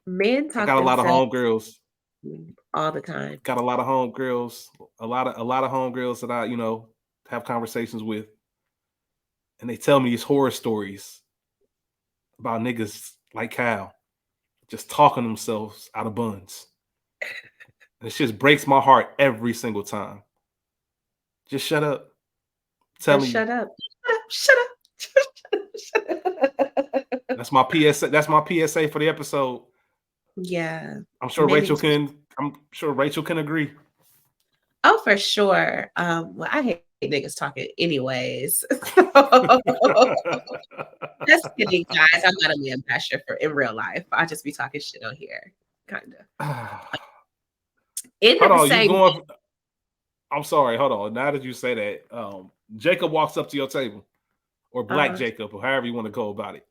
[SPEAKER 2] Men
[SPEAKER 1] I
[SPEAKER 2] talk
[SPEAKER 1] got a lot of
[SPEAKER 2] themselves
[SPEAKER 1] homegirls.
[SPEAKER 2] all the time.
[SPEAKER 1] Got a lot of homegirls. A lot of homegirls that I, have conversations with. And they tell me these horror stories about niggas like Cal just talking themselves out of buns. And it just breaks my heart every single time. Just shut up. I'm
[SPEAKER 2] Just
[SPEAKER 1] telling you.
[SPEAKER 2] shut up. Shut up. Shut up. Shut up.
[SPEAKER 1] That's my PSA. That's my PSA for the episode.
[SPEAKER 2] Yeah.
[SPEAKER 1] I'm sure
[SPEAKER 2] Men
[SPEAKER 1] Rachel
[SPEAKER 2] need to.
[SPEAKER 1] can. I'm sure Rachel can agree.
[SPEAKER 2] Oh, for sure. Well, I hate niggas talking anyways. Just kidding, guys. I'm not a man basher for in real life. I just be talking shit on here, kind of. In
[SPEAKER 1] Hold
[SPEAKER 2] that
[SPEAKER 1] on, you
[SPEAKER 2] same,
[SPEAKER 1] going? I'm sorry. Hold on. Now that you say that, Jacob walks up to your table, or Black
[SPEAKER 2] uh,
[SPEAKER 1] Jacob, or however you want to go about it.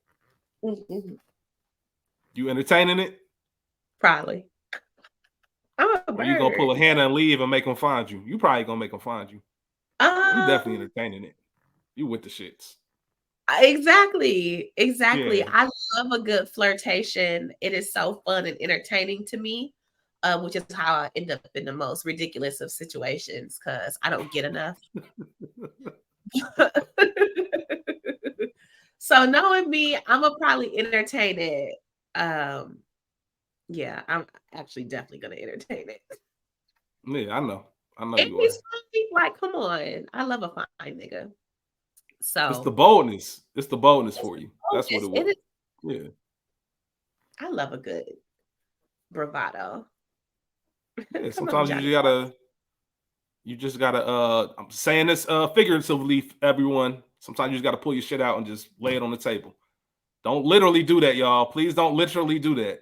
[SPEAKER 2] mhm,
[SPEAKER 1] You entertaining it,
[SPEAKER 2] probably. I'm a
[SPEAKER 1] or you gonna
[SPEAKER 2] bird.
[SPEAKER 1] pull a Hannah and leave and make them find you? You probably gonna make them find you. You definitely
[SPEAKER 2] Um,
[SPEAKER 1] entertaining it. You with the shits.
[SPEAKER 2] exactly, exactly.
[SPEAKER 1] Yeah.
[SPEAKER 2] I love a good flirtation. It is so fun and entertaining to me, which is how I end up in the most ridiculous of situations because I don't get enough. So knowing me, I'm gonna probably entertain it. Um, yeah, I'm actually definitely gonna entertain it.
[SPEAKER 1] Yeah, I know. I know
[SPEAKER 2] And
[SPEAKER 1] you
[SPEAKER 2] he's
[SPEAKER 1] are.
[SPEAKER 2] funny, like, come on. I love a fine nigga.
[SPEAKER 1] It's the
[SPEAKER 2] So
[SPEAKER 1] boldness. It's the boldness
[SPEAKER 2] it's
[SPEAKER 1] for you. That's what
[SPEAKER 2] bonus.
[SPEAKER 1] it
[SPEAKER 2] It
[SPEAKER 1] was.
[SPEAKER 2] is,
[SPEAKER 1] Yeah.
[SPEAKER 2] I love a good bravado.
[SPEAKER 1] Yeah.
[SPEAKER 2] Come on,
[SPEAKER 1] Sometimes
[SPEAKER 2] Johnny.
[SPEAKER 1] you just gotta I'm saying this figuratively, everyone. Sometimes you just gotta pull your shit out and just lay it on the table. Don't literally do that, y'all. Please don't literally do that.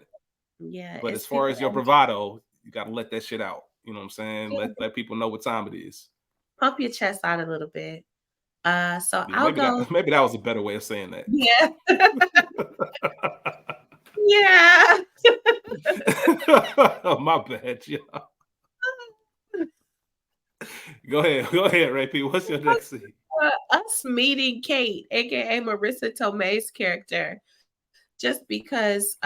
[SPEAKER 2] Yeah,
[SPEAKER 1] But as
[SPEAKER 2] it's
[SPEAKER 1] far
[SPEAKER 2] people
[SPEAKER 1] as your
[SPEAKER 2] that
[SPEAKER 1] bravado, you gotta let that shit out. You know what I'm saying?
[SPEAKER 2] yeah,
[SPEAKER 1] Let people know what time it is.
[SPEAKER 2] pump your chest out a little bit. So
[SPEAKER 1] Yeah,
[SPEAKER 2] I'll
[SPEAKER 1] maybe
[SPEAKER 2] go.
[SPEAKER 1] that maybe that was a better way of saying that.
[SPEAKER 2] Yeah, yeah.
[SPEAKER 1] My bad, y'all. Go ahead, Ray P. What's your next scene?
[SPEAKER 2] us meeting Kate, aka Marissa Tomei's character, just because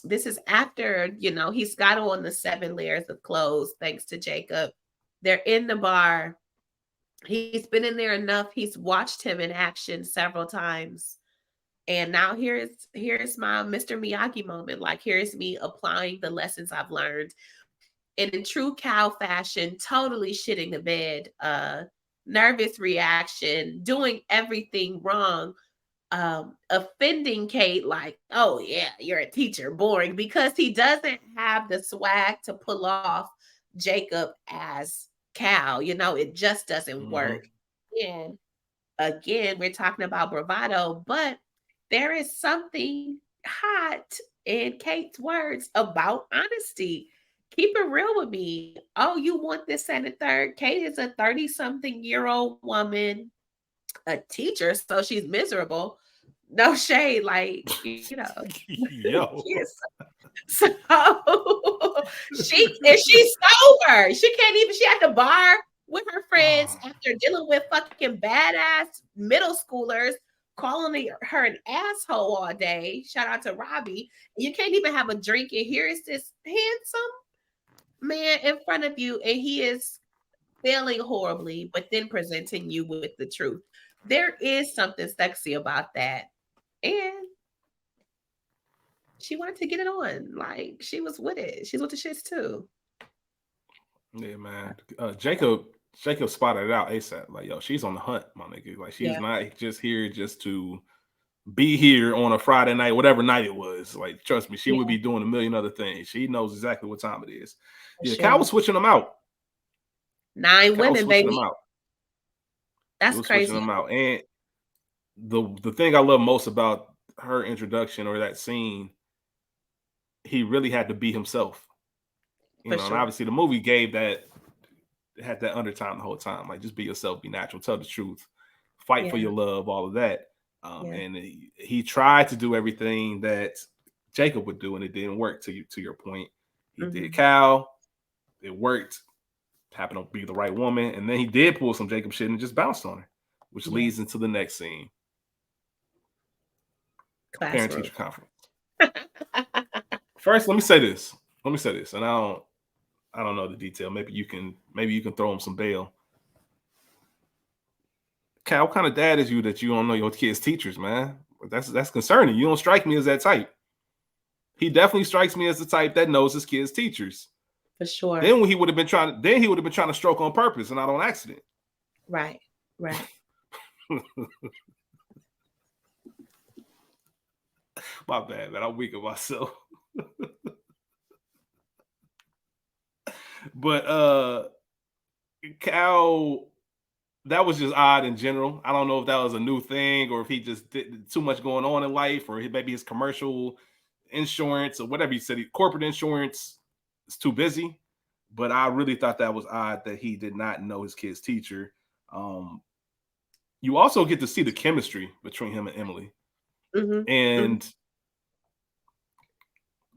[SPEAKER 2] this is after, he's got on the 7 layers of clothes thanks to Jacob. They're in the bar. He's been in there enough. He's watched him in action several times. And now here's my Mr. Miyagi moment. Like, here's me applying the lessons I've learned. And in true Cal fashion, totally shitting the bed, nervous reaction, doing everything wrong, offending Kate, like, oh yeah, you're a teacher, boring, because he doesn't have the swag to pull off Jacob as Cal. It just doesn't
[SPEAKER 1] Mm-hmm.
[SPEAKER 2] work. And again, we're talking about bravado, but there is something hot in Kate's words about honesty. Keep it real with me. Oh, you want this and the third. Kate is a 30-something-year-old woman, a teacher, so she's miserable. No shade, like,
[SPEAKER 1] Yo.
[SPEAKER 2] yes. So she's sober. She at the bar with her friends after dealing with fucking badass middle schoolers calling her an asshole all day. Shout out to Robbie. You can't even have a drink, and here is this handsome man in front of you, and he is failing horribly, but then presenting you with the truth. There is something sexy about that. And she wanted to get it on. Like, she was with it. She's with the shits too.
[SPEAKER 1] Yeah, man. Jacob spotted it out ASAP. Like, yo, she's on the hunt, my nigga. Like, she's
[SPEAKER 2] Yeah.
[SPEAKER 1] not just here just to be here on a Friday night, whatever night it was. Like, trust me, she would be doing a million other things. She knows exactly what time it is.
[SPEAKER 2] For
[SPEAKER 1] Yeah,
[SPEAKER 2] sure.
[SPEAKER 1] Cal was switching them out.
[SPEAKER 2] 9 women, baby.
[SPEAKER 1] Them out.
[SPEAKER 2] That's crazy.
[SPEAKER 1] Switching them out. And the thing I love most about her introduction or that scene, he really had to be himself. And obviously the movie had that undertone the whole time. Like, just be yourself, be natural, tell the truth, fight for your love, all of that. And he tried to do everything that Jacob would do, and it didn't work. To your point, he did Cal, it worked. Happened to be the right woman, and then he did pull some Jacob shit and just bounced on her, which leads into the next scene. Parent-teacher conference. First, let me say this, and I don't know the detail. Maybe you can throw him some bail. Cal, what kind of dad is you that you don't know your kids' teachers, man? That's concerning. You don't strike me as that type. He definitely strikes me as the type that knows his kids' teachers.
[SPEAKER 2] For sure.
[SPEAKER 1] Then he would have been trying to stroke on purpose and not on accident.
[SPEAKER 2] Right.
[SPEAKER 1] My bad, man. I'm weak of myself. But Cal, that was just odd in general. I don't know if that was a new thing or if he just did too much going on in life, or maybe his commercial insurance or whatever he said, corporate insurance is too busy. But I really thought that was odd that he did not know his kid's teacher. You also get to see the chemistry between him and Emily. And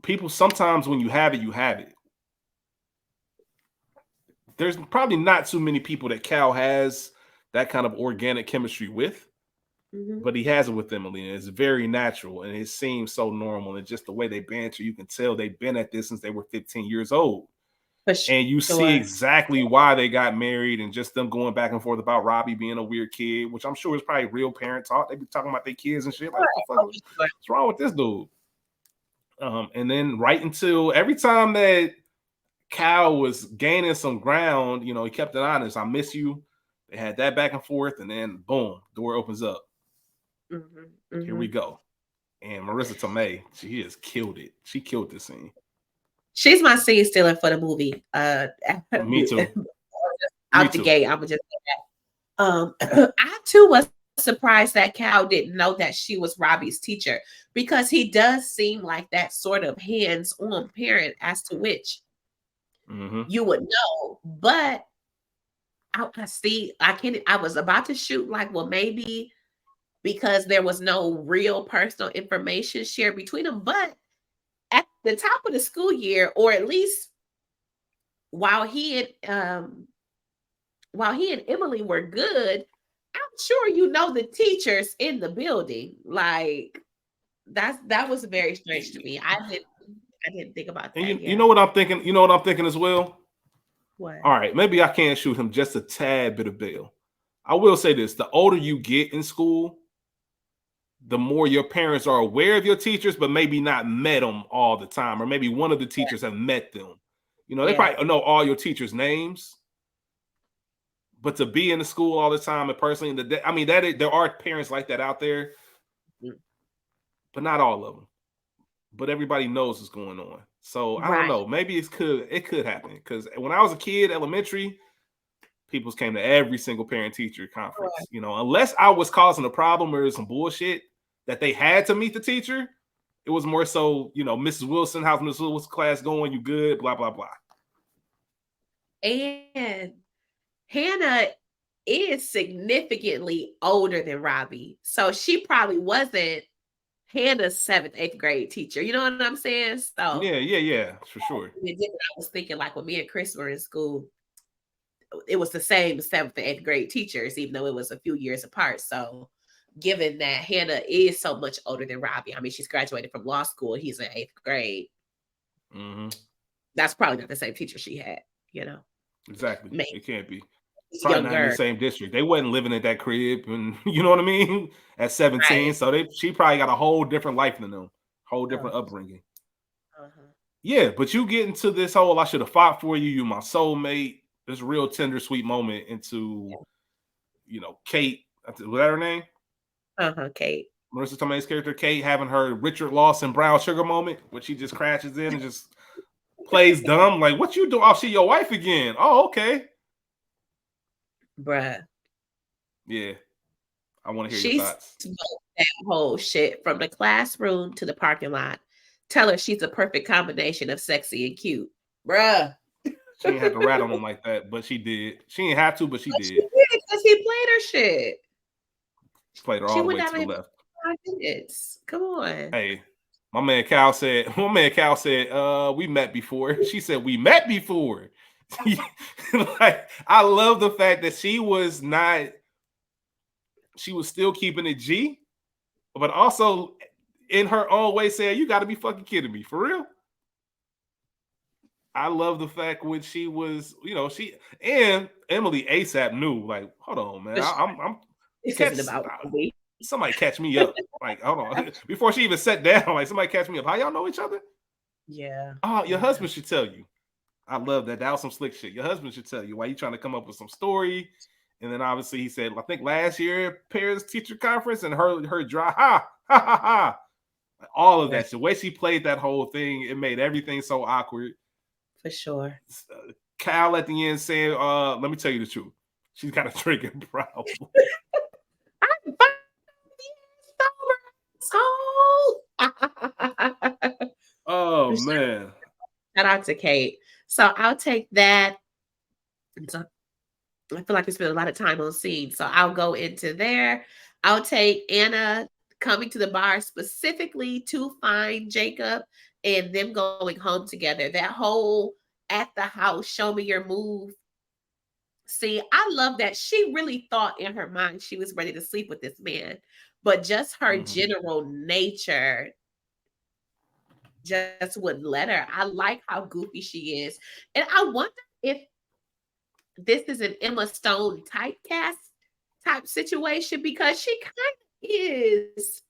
[SPEAKER 1] people, sometimes when you have it, you have it. There's probably not too many people that Cal has that kind of organic chemistry with, but he has it with Emily, and it's very natural, and it seems so normal, and just the way they banter, you can tell they've been at this since they were 15 years old. And you see exactly why they got married, and just them going back and forth about Robbie being a weird kid, which I'm sure is probably real parent talk. They be talking about their kids and shit. Like, what's wrong with this dude? And then right until every time that Cal was gaining some ground, he kept it honest. I miss you. They had that back and forth, and then boom, door opens up. Here we go. And Marissa Tomei, she just killed it. She killed this scene.
[SPEAKER 2] She's my scene stealer for the movie.
[SPEAKER 1] Me too.
[SPEAKER 2] Out the gate, I would just say that. I too was surprised that Cal didn't know that she was Robbie's teacher, because he does seem like that sort of hands-on parent as to which you would know. But I was about to shoot like, well, maybe because there was no real personal information shared between them. But at the top of the school year, or at least while he and Emily were good, sure you know the teachers in the building. Like that was very strange to me. I didn't think about
[SPEAKER 1] And
[SPEAKER 2] that.
[SPEAKER 1] you
[SPEAKER 2] Yeah.
[SPEAKER 1] know what I'm thinking? You know what I'm thinking as well?
[SPEAKER 2] What?
[SPEAKER 1] All right, maybe I can shoot him just a tad bit of bail. I will say this: the older you get in school, the more your parents are aware of your teachers, but maybe not met them all the time, or maybe one of the teachers have met them. You know, they
[SPEAKER 2] Yeah.
[SPEAKER 1] probably know all your teachers' names, but to be in the school all the time and personally, I mean, there are parents like that out there,
[SPEAKER 2] Mm.
[SPEAKER 1] but not all of them. But everybody knows what's going on. So I don't
[SPEAKER 2] Right.
[SPEAKER 1] know. Maybe it could happen because when I was a kid, elementary, people came to every single parent teacher conference. You know, unless I was causing a problem or some bullshit that they had to meet the teacher, it was more so, Mrs. Wilson, how's Mrs. Wilson's class going? You good? Blah blah blah.
[SPEAKER 2] And Hannah is significantly older than Robbie. So she probably wasn't Hannah's seventh, eighth grade teacher. You know what I'm saying? So
[SPEAKER 1] Yeah, for sure.
[SPEAKER 2] I was thinking like when me and Chris were in school, it was the same seventh and eighth grade teachers, even though it was a few years apart. So given that Hannah is so much older than Robbie, I mean, she's graduated from law school, he's in eighth grade.
[SPEAKER 1] Mm-hmm.
[SPEAKER 2] That's probably not the same teacher she had, you know.
[SPEAKER 1] Exactly.
[SPEAKER 2] Maybe
[SPEAKER 1] It can't be. Probably not in the
[SPEAKER 2] younger.
[SPEAKER 1] same district. They wasn't living at that crib, and you know what I mean. At 17,
[SPEAKER 2] Right.
[SPEAKER 1] so she probably got a whole different life than them, whole
[SPEAKER 2] Oh,
[SPEAKER 1] different upbringing.
[SPEAKER 2] uh-huh.
[SPEAKER 1] Yeah, but you get into this whole I should have fought for you, you my soulmate, this real tender, sweet moment into, Kate, was that her name?
[SPEAKER 2] Uh-huh, Kate.
[SPEAKER 1] Marissa Tomei's character, Kate, having her Richard Lawson brown sugar moment, where she just crashes in and just plays dumb. Like, what you do? Oh, she your wife again. Oh, okay.
[SPEAKER 2] Bruh.
[SPEAKER 1] Yeah, I want to hear your
[SPEAKER 2] She's
[SPEAKER 1] thoughts.
[SPEAKER 2] that whole shit from the classroom to the parking lot. Tell her she's a perfect combination of sexy and cute. Bruh.
[SPEAKER 1] She ain't had to rat on him like that, but she did. She ain't have to, but she
[SPEAKER 2] But she
[SPEAKER 1] did.
[SPEAKER 2] did because he played her shit.
[SPEAKER 1] Played her
[SPEAKER 2] She
[SPEAKER 1] all the
[SPEAKER 2] would
[SPEAKER 1] way
[SPEAKER 2] not
[SPEAKER 1] to the
[SPEAKER 2] have
[SPEAKER 1] left.
[SPEAKER 2] 5 minutes. Come on.
[SPEAKER 1] Hey, my man Cal said, we met before. She said, we met before. Like, I love the fact that she was still keeping it G, but also in her own way saying, you got to be fucking kidding me. For real? I love the fact when she was, she and Emily ASAP knew, like, hold on, man.
[SPEAKER 2] For sure.
[SPEAKER 1] I'm
[SPEAKER 2] This
[SPEAKER 1] catch
[SPEAKER 2] isn't about me.
[SPEAKER 1] somebody catch me up. Like, hold on. Before she even sat down, like somebody catch me up. How y'all know each other?
[SPEAKER 2] Yeah.
[SPEAKER 1] Oh, your
[SPEAKER 2] Yeah.
[SPEAKER 1] husband should tell you. I love that. That was some slick shit. Your husband should tell you why you trying to come up with some story. And then obviously he said, I think last year parents teacher conference and her dry ha. All of that. The way she played that whole thing, it made everything so awkward.
[SPEAKER 2] For sure.
[SPEAKER 1] Cal at the end saying, let me tell you the truth. She's got a drinking problem.
[SPEAKER 2] I'm sober.
[SPEAKER 1] Oh man.
[SPEAKER 2] Shout out to Kate. So I'll take that. So I feel like we spent a lot of time on scene. So I'll go into there. I'll take Anna coming to the bar specifically to find Jacob and them going home together. That whole at the house, show me your move. See, I love that she really thought in her mind she was ready to sleep with this man, but just her general nature just wouldn't let her. I like how goofy she is. And I wonder if this is an Emma Stone typecast type situation because she kind of is,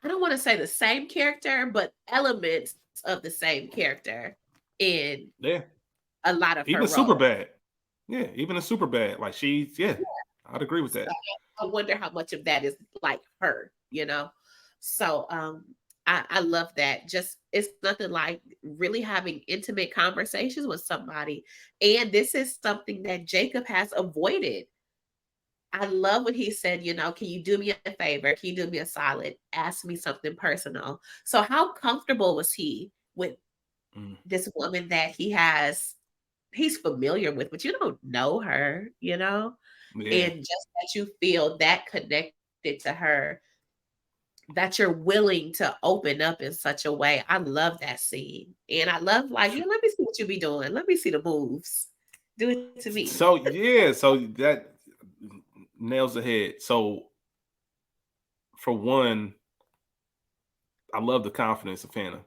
[SPEAKER 2] I don't want to say the same character, but elements of the same character in a lot of her
[SPEAKER 1] even super
[SPEAKER 2] roles.
[SPEAKER 1] bad. Yeah, even a super bad. Like I'd agree with that.
[SPEAKER 2] So I wonder how much of that is like her, you know? So I love that. Just it's nothing like really having intimate conversations with somebody. And this is something that Jacob has avoided. I love what he said, can you do me a favor? Can you do me a solid? Ask me something personal. So how comfortable was he with this woman that he's familiar with, but you don't know her,
[SPEAKER 1] Yeah.
[SPEAKER 2] and just that you feel that connected to her, that you're willing to open up in such a way. I love that scene. And I love like, let me see what you be doing. Let me see the moves. Do it to me.
[SPEAKER 1] So nails the head. So, for one, I love the confidence of Hannah.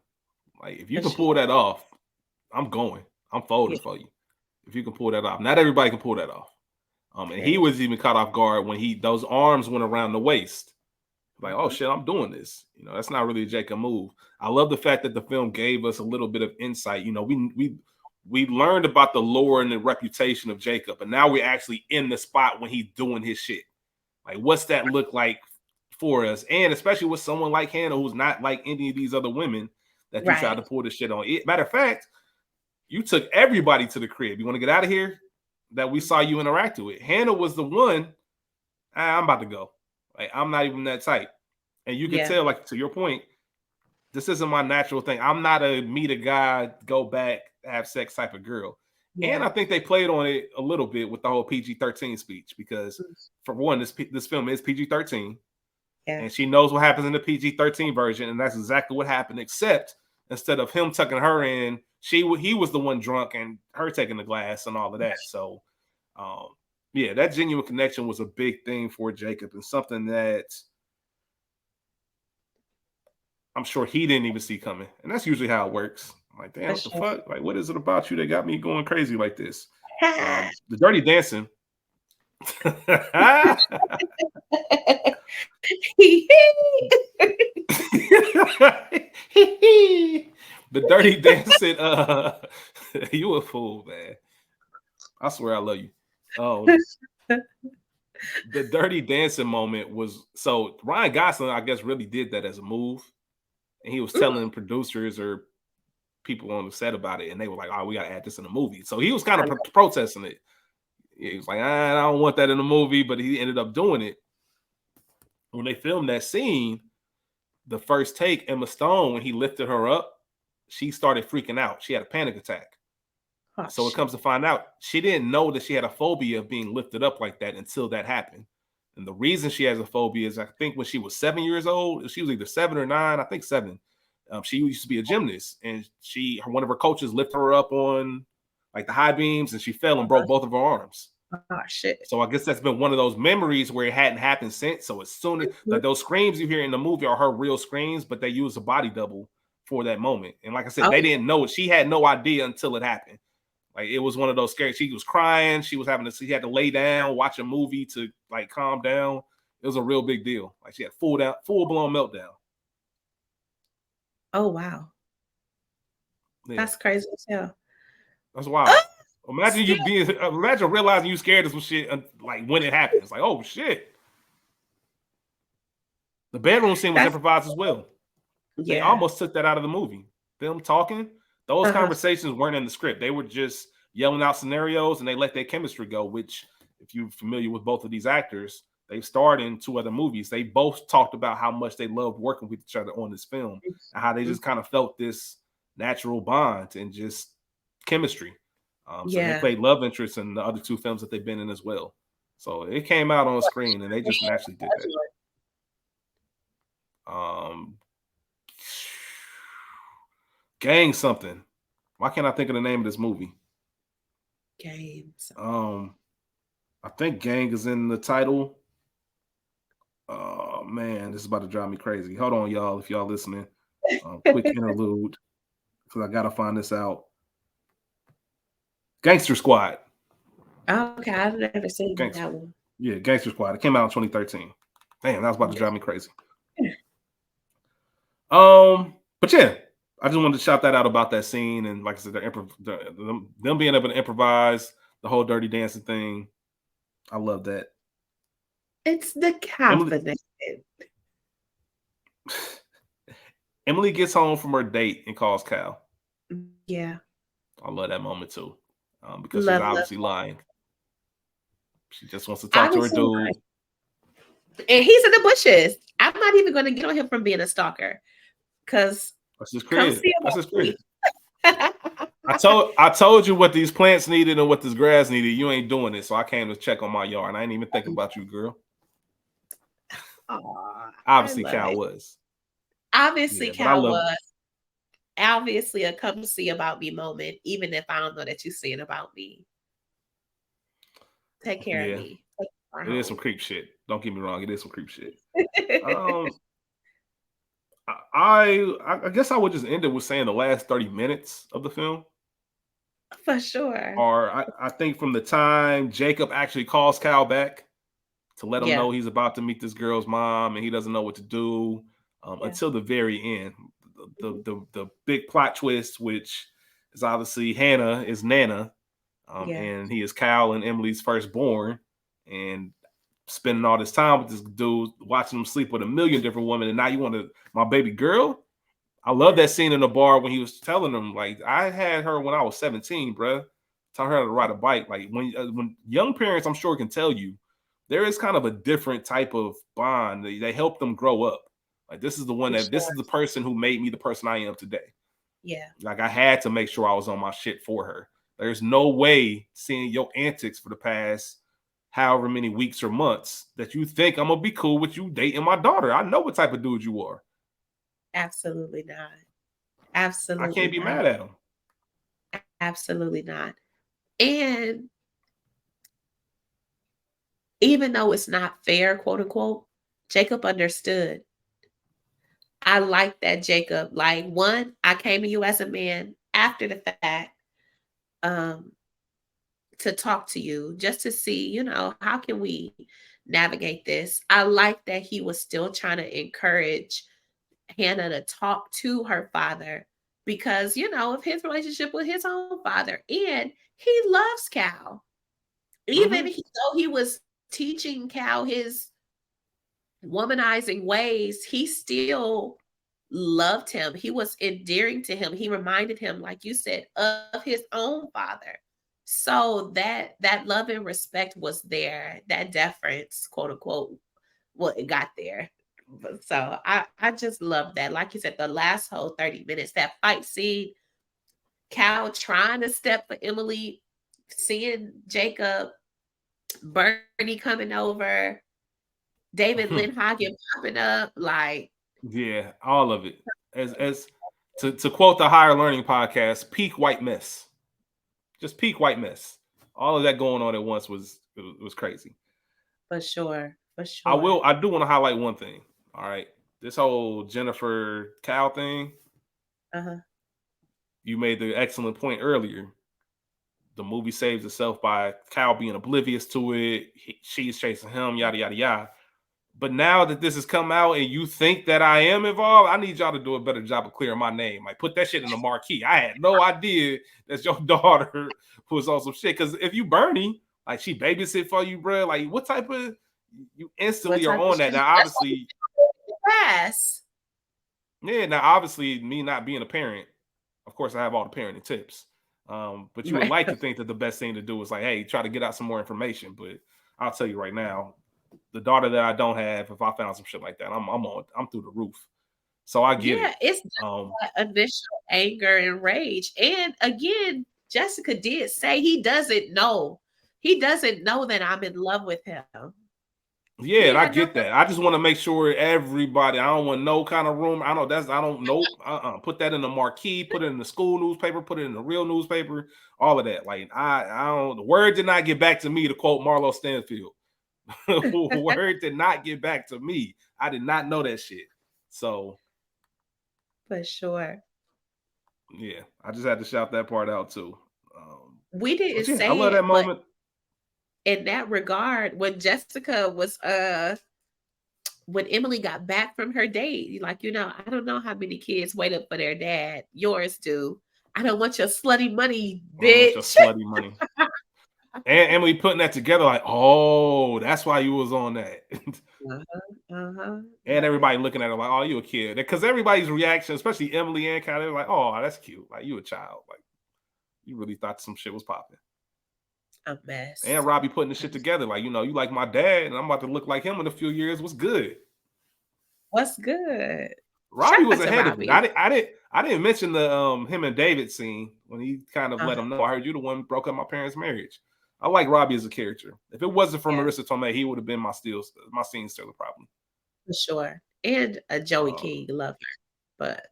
[SPEAKER 1] Like, if you
[SPEAKER 2] For
[SPEAKER 1] can pull
[SPEAKER 2] sure.
[SPEAKER 1] that off, I'm going. I'm folding
[SPEAKER 2] Yeah,
[SPEAKER 1] for you. If you can pull that off, not everybody can pull that off. And he
[SPEAKER 2] very
[SPEAKER 1] was even caught off guard when those arms went around the waist. Like, oh
[SPEAKER 2] true.
[SPEAKER 1] shit, I'm doing this. That's not really a Jacob move. I love the fact that the film gave us a little bit of insight. We learned about the lore and the reputation of Jacob, and now we're actually in the spot when he's doing his shit. Like, what's that look like for us? And especially with someone like Hannah, who's not like any of these other women that you tried
[SPEAKER 2] Right.
[SPEAKER 1] to pull this shit on. Matter of fact, you took everybody to the crib. You want to get out of here? That we saw you interact with. Hannah was the one. I'm about to go. Like, I'm not even that type. And you can
[SPEAKER 2] Yeah.
[SPEAKER 1] tell, like, to your point, this isn't my natural thing. I'm not a meet a guy, go back, have sex type of girl. And
[SPEAKER 2] Yeah.
[SPEAKER 1] I think they played on it a little bit with the whole PG-13 speech because, for one, this film is PG-13,
[SPEAKER 2] Yeah.
[SPEAKER 1] and she knows what happens in the PG-13 version, and that's exactly what happened. Except instead of him tucking her in, he was the one drunk and her taking the glass and all of that. So, um, yeah, that genuine connection was a big thing for Jacob and something that I'm sure he didn't even see coming. And that's usually how it works. I'm like, damn,
[SPEAKER 2] For
[SPEAKER 1] what the
[SPEAKER 2] sure.
[SPEAKER 1] fuck? Like, what is it about you that got me going crazy like this? The Dirty Dancing. The Dirty Dancing. You a fool, man. I swear I love you. The Dirty Dancing moment was so Ryan Gosling, I guess, really did that as a move, and he was telling producers or people on the set about it, and they were like, "Oh, we got to add this in the movie." So he was kind of protesting it. He was like, "I don't want that in the movie," but he ended up doing it. When they filmed that scene, the first take, Emma Stone, when he lifted her up, she started freaking out. She had a panic attack.
[SPEAKER 2] Oh,
[SPEAKER 1] So it
[SPEAKER 2] shit.
[SPEAKER 1] comes to find out, she didn't know that she had a phobia of being lifted up like that until that happened. And the reason she has a phobia is, I think, when she was 7 years old, she was either 7 or 9, I think 7. She used to be a gymnast, and one of her coaches lifted her up on like the high beams, and she fell and broke both of her arms.
[SPEAKER 2] Oh, shit.
[SPEAKER 1] So I guess that's been one of those memories where it hadn't happened since. So as soon as like those screams you hear in the movie are her real screams, but they use a body double for that moment. And like I said,
[SPEAKER 2] Oh,
[SPEAKER 1] they didn't know it. She had no idea until it happened. Like, it was one of those scary. She was crying. She had to lay down, watch a movie to like calm down. It was a real big deal. Like, she had full blown meltdown.
[SPEAKER 2] oh wow.
[SPEAKER 1] Yeah,
[SPEAKER 2] That's crazy as hell.
[SPEAKER 1] that's
[SPEAKER 2] Oh,
[SPEAKER 1] wild. Imagine realizing you scared of some shit like when it happens. Like, oh shit. The bedroom scene was
[SPEAKER 2] that's
[SPEAKER 1] improvised as well. They
[SPEAKER 2] yeah.
[SPEAKER 1] almost took that out of the movie. Them talking, those
[SPEAKER 2] Uh-huh.
[SPEAKER 1] conversations weren't in the script. They were just yelling out scenarios, and they let their chemistry go, which, if you're familiar with both of these actors, they've starred in 2 other movies. They both talked about how much they loved working with each other on this film and how they just kind of felt this natural bond and just chemistry. So they
[SPEAKER 2] Yeah.
[SPEAKER 1] played love interests in the other 2 films that they've been in as well. So it came out on screen, and they
[SPEAKER 2] For
[SPEAKER 1] just
[SPEAKER 2] sure.
[SPEAKER 1] naturally did that. Gang something. Why can't I think of the name of this movie?
[SPEAKER 2] Games.
[SPEAKER 1] I think Gang is in the title. Oh man, this is about to drive me crazy. Hold on, y'all, if y'all listening. Quick interlude, because I gotta find this out. Gangster Squad.
[SPEAKER 2] Okay, I've never seen
[SPEAKER 1] Gangster.
[SPEAKER 2] that one.
[SPEAKER 1] Yeah, Gangster Squad. It came out in 2013. Damn, that was about to drive me crazy. But yeah, I just wanted to shout that out about that scene, and like I said, them being able to improvise the whole Dirty Dancing thing. I love that.
[SPEAKER 2] It's the
[SPEAKER 1] Emily
[SPEAKER 2] confidence.
[SPEAKER 1] Emily gets home from her date and calls Cal.
[SPEAKER 2] Yeah.
[SPEAKER 1] I love that moment too, because she's
[SPEAKER 2] Love, love.
[SPEAKER 1] obviously lying. She just wants to talk to her
[SPEAKER 2] Obviously,
[SPEAKER 1] dude.
[SPEAKER 2] and he's in the bushes. I'm not even going to get on him from being a stalker, because
[SPEAKER 1] That's his
[SPEAKER 2] come
[SPEAKER 1] crib.
[SPEAKER 2] see
[SPEAKER 1] That's
[SPEAKER 2] about
[SPEAKER 1] his crib.
[SPEAKER 2] me.
[SPEAKER 1] I told you what these plants needed and what this grass needed. You ain't doing it, so I came to check on my yard. And I ain't even thinking about you, girl.
[SPEAKER 2] Aw, I
[SPEAKER 1] Obviously,
[SPEAKER 2] love
[SPEAKER 1] Cal
[SPEAKER 2] it.
[SPEAKER 1] was.
[SPEAKER 2] Obviously,
[SPEAKER 1] Yeah, but I
[SPEAKER 2] Cal
[SPEAKER 1] love.
[SPEAKER 2] was. Obviously, a come see about me moment, even if I don't know that you're seeing about me. Take care of
[SPEAKER 1] Yeah,
[SPEAKER 2] me. our
[SPEAKER 1] It is some
[SPEAKER 2] home.
[SPEAKER 1] creep shit. Don't get me wrong. It is some creep shit. Um, I guess I would just end it with saying the last 30 minutes of the film.
[SPEAKER 2] For sure.
[SPEAKER 1] Or I think from the time Jacob actually calls Cal back to let him
[SPEAKER 2] Yeah.
[SPEAKER 1] know he's about to meet this girl's mom and he doesn't know what to do
[SPEAKER 2] Yeah.
[SPEAKER 1] until the very end. The,
[SPEAKER 2] Mhm.
[SPEAKER 1] the the big plot twist, which is obviously Hannah is Nana,
[SPEAKER 2] Yeah.
[SPEAKER 1] and he is Cal and Emily's firstborn, and spending all this time with this dude, watching him sleep with a million different women, and now you want to my baby girl. I love
[SPEAKER 2] Yeah.
[SPEAKER 1] that scene in the bar when he was telling them, like, I had her when I was 17, bruh. Taught her how to ride a bike. Like when young parents, I'm sure, can tell you, there is kind of a different type of bond. They help them grow up. Like this is the one
[SPEAKER 2] For
[SPEAKER 1] that this
[SPEAKER 2] sure.
[SPEAKER 1] is the person who made me the person I am today.
[SPEAKER 2] Yeah.
[SPEAKER 1] Like I had to make sure I was on my shit for her. There's no way seeing your antics for the past however many weeks or months that you think I'm gonna be cool with you dating my daughter. I know what type of dude you are.
[SPEAKER 2] Absolutely not.
[SPEAKER 1] I can't
[SPEAKER 2] Absolutely
[SPEAKER 1] be
[SPEAKER 2] not.
[SPEAKER 1] mad at him.
[SPEAKER 2] Absolutely not. And even though it's not fair, quote unquote, Jacob understood. I like that Jacob, like, one, I came to you as a man after the fact, um, to talk to you, just to see, how can we navigate this? I like that he was still trying to encourage Hannah to talk to her father because, of his relationship with his own father. And he loves Cal. Even
[SPEAKER 1] Mm-hmm.
[SPEAKER 2] though he was teaching Cal his womanizing ways, he still loved him. He was endearing to him. He reminded him, like you said, of his own father. So that love and respect was there. That deference, quote unquote, well, it got there. So I just love that. Like you said, the last whole 30 minutes, that fight scene, Cal trying to step for Emily, seeing Jacob, Bernie coming over, David Lindhagen popping up, like,
[SPEAKER 1] Yeah, all of it. As to quote the Higher Learning podcast, peak white mess. Just peak white mess. All of that going on at once was crazy.
[SPEAKER 2] for sure, for
[SPEAKER 1] I
[SPEAKER 2] sure.
[SPEAKER 1] will I do want to highlight one thing. All right. This whole Jennifer Cal thing,
[SPEAKER 2] Uh-huh.
[SPEAKER 1] you made the excellent point earlier. The movie saves itself by Cal being oblivious to it. She's chasing him, yada yada yada. But now that this has come out and you think that I am involved, I need y'all to do a better job of clearing my name. Like put that shit in the marquee. I had no idea that's your daughter was on some shit. Because if you Bernie, like she babysit for you, bro. Like what type of you
[SPEAKER 2] What
[SPEAKER 1] instantly are
[SPEAKER 2] type of
[SPEAKER 1] on that.
[SPEAKER 2] shit?
[SPEAKER 1] Now,
[SPEAKER 2] That's why
[SPEAKER 1] obviously,
[SPEAKER 2] you pass.
[SPEAKER 1] yeah. Now, obviously, me not being a parent, of course, I have all the parenting tips. But you would
[SPEAKER 2] Right.
[SPEAKER 1] like to think that the best thing to do is like, hey, try to get out some more information. But I'll tell you right now, the daughter that I don't have, if I found some shit like that, I'm through the roof. So I get
[SPEAKER 2] Yeah,
[SPEAKER 1] it.
[SPEAKER 2] it's just
[SPEAKER 1] Um,
[SPEAKER 2] that initial anger and rage. And again, Jessica did say he doesn't know. He doesn't know that I'm in love with him.
[SPEAKER 1] yeah,
[SPEAKER 2] He
[SPEAKER 1] and I
[SPEAKER 2] had no
[SPEAKER 1] get that. I just want to make sure everybody. I don't want no kind of room. I know that's. I don't know. Put that in the marquee. Put it in the school newspaper. Put it in the real newspaper. All of that. Like I don't. The word did not get back to me. To quote Marlo Stanfield, word did not get back to me. I did not know that shit. So
[SPEAKER 2] for sure.
[SPEAKER 1] yeah, I just had to shout that part out too.
[SPEAKER 2] We didn't
[SPEAKER 1] But yeah, I
[SPEAKER 2] say
[SPEAKER 1] love that
[SPEAKER 2] it, but
[SPEAKER 1] moment.
[SPEAKER 2] in that regard, when Jessica was when Emily got back from her date, like, I don't know how many kids wait up for their dad. Yours do. I don't want your slutty money,
[SPEAKER 1] With your
[SPEAKER 2] bitch.
[SPEAKER 1] slutty money. And Emily putting that together, like, oh, that's why you was on that.
[SPEAKER 2] Uh-huh, uh-huh.
[SPEAKER 1] And
[SPEAKER 2] Like,
[SPEAKER 1] everybody looking at her like, oh, you a kid. Because everybody's reaction, especially Emily and Kylie, like, oh, that's cute. Like, you a child. Like, you really thought some shit was popping.
[SPEAKER 2] a mess.
[SPEAKER 1] And Robbie putting the shit together, like, you like my dad, and I'm about to look like him in a few years. What's good?
[SPEAKER 2] What's good? Shout
[SPEAKER 1] Robbie was
[SPEAKER 2] out to
[SPEAKER 1] ahead of it.
[SPEAKER 2] Robbie.
[SPEAKER 1] I didn't mention the him and David scene when he kind of let
[SPEAKER 2] Uh-huh.
[SPEAKER 1] him know. I heard you the one who broke up my parents' marriage. I like Robbie as a character. If it wasn't for
[SPEAKER 2] Yeah,
[SPEAKER 1] Marissa Tomei, he would have been my scene stealer probably.
[SPEAKER 2] for sure. And a Joey
[SPEAKER 1] Um,
[SPEAKER 2] King lover, but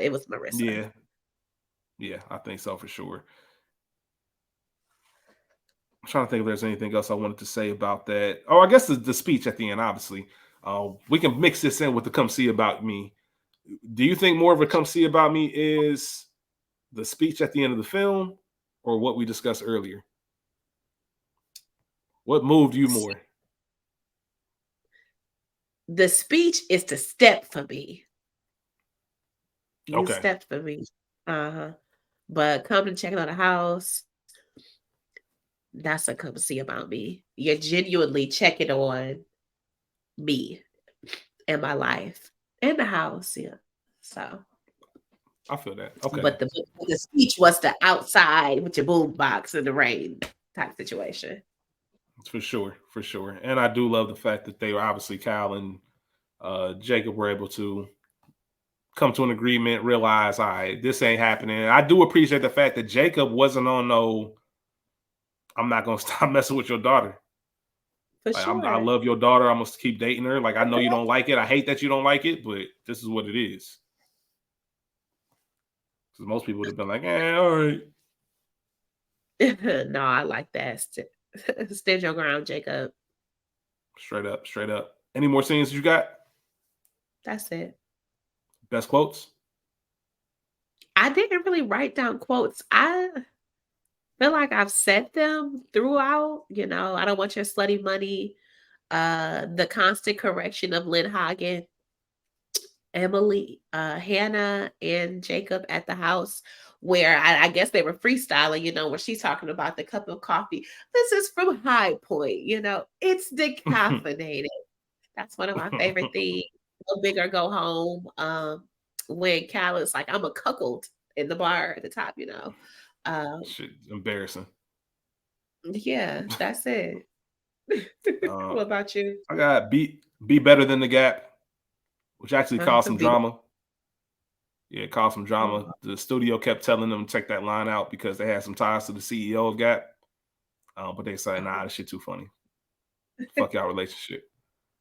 [SPEAKER 2] it was Marissa.
[SPEAKER 1] yeah, yeah, I think so for sure. trying to think if there's anything else I wanted to say about that. Oh, I guess the speech at the end, obviously. We can mix this in with the come see about me. Do you think more of a come see about me is the speech at the end of the film or what we discussed earlier? What moved you more?
[SPEAKER 2] The speech is the step for me. You
[SPEAKER 1] Okay.
[SPEAKER 2] stepped for me. Uh-huh. But coming and checking on the house, that's a come see about me. You're genuinely checking on me and my life and the house. Yeah. So,
[SPEAKER 1] I feel that. Okay.
[SPEAKER 2] but the speech was the outside with your boom box in the rain type situation.
[SPEAKER 1] For sure. For sure. And I do love the fact that they were obviously Kyle and Jacob were able to come to an agreement, realize, all right, this ain't happening. I do appreciate the fact that Jacob wasn't on no, I'm not gonna stop messing with your daughter.
[SPEAKER 2] For
[SPEAKER 1] Like I
[SPEAKER 2] sure.
[SPEAKER 1] love your daughter. I'm gonna keep dating her. Like I know you don't like it. I hate that you don't like it, but this is what it is. Because most people would have been like, all right.
[SPEAKER 2] No, I like that. Stand your ground, Jacob.
[SPEAKER 1] Straight up, straight up. Any more scenes you got?
[SPEAKER 2] That's it.
[SPEAKER 1] Best quotes?
[SPEAKER 2] I didn't really write down quotes. I feel like I've said them throughout. I don't want your slutty money. The constant correction of Lynn Hagen, Emily, Hannah, and Jacob at the house, where I guess they were freestyling, where she's talking about the cup of coffee. This is from High Point, it's decaffeinated. That's one of my favorite things. Go big or go home. When Cal is like, I'm a cuckold in the bar at the top. Um,
[SPEAKER 1] Shit, embarrassing.
[SPEAKER 2] yeah, that's it.
[SPEAKER 1] Uh,
[SPEAKER 2] What about you?
[SPEAKER 1] I got be better than the gap, which actually caused some
[SPEAKER 2] Be-
[SPEAKER 1] drama. Yeah, it caused some drama. The studio kept telling them to take that line out because they had some ties to the CEO of Gap. But they said, nah, this shit too funny. Fuck y'all relationship.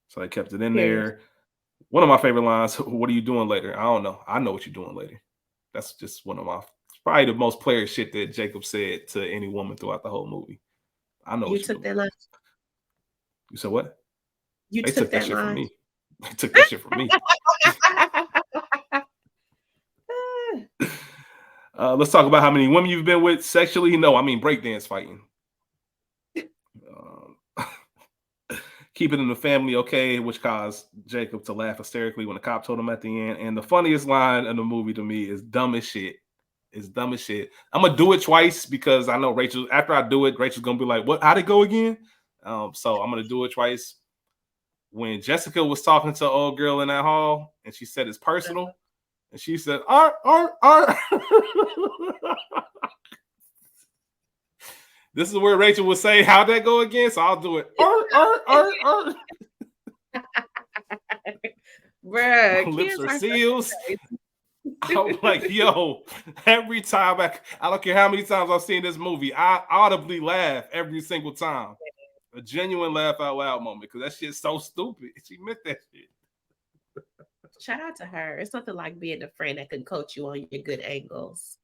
[SPEAKER 1] So they kept it in
[SPEAKER 2] Period.
[SPEAKER 1] there. One of my favorite lines, what are you doing later? I don't know. I know what you're doing later. That's just one of my, probably the most player shit that Jacob said to any woman throughout the whole movie. I know
[SPEAKER 2] You
[SPEAKER 1] what you're
[SPEAKER 2] took
[SPEAKER 1] doing.
[SPEAKER 2] that line.
[SPEAKER 1] You said what?
[SPEAKER 2] You
[SPEAKER 1] They
[SPEAKER 2] took
[SPEAKER 1] took that
[SPEAKER 2] that
[SPEAKER 1] shit from
[SPEAKER 2] line.
[SPEAKER 1] me. They took that shit from me. Let's talk about how many women you've been with sexually. No, I mean breakdance fighting. Keep it in the family, okay, which caused Jacob to laugh hysterically when the cop told him at the end. And the funniest line in the movie to me is dumb as shit. It's dumb as shit. I'm gonna do it twice because I know Rachel. After I do it, Rachel's gonna be like, "What? How'd it go again?" So I'm gonna do it twice. When Jessica was talking to old girl in that hall, and she said it's personal, and she said, "Art, art, art." This is where Rachel would say, "How'd that go again?" So I'll do it. Art, art, art, art. My
[SPEAKER 2] Bruh,
[SPEAKER 1] lips
[SPEAKER 2] kids
[SPEAKER 1] are
[SPEAKER 2] are so
[SPEAKER 1] seals.
[SPEAKER 2] crazy.
[SPEAKER 1] I'm like, yo, every time I don't care how many times I've seen this movie, I audibly laugh every single time. A genuine laugh out loud moment because that shit's so stupid. She meant that shit.
[SPEAKER 2] Shout out to her. It's nothing like being a friend that can coach you on your good angles.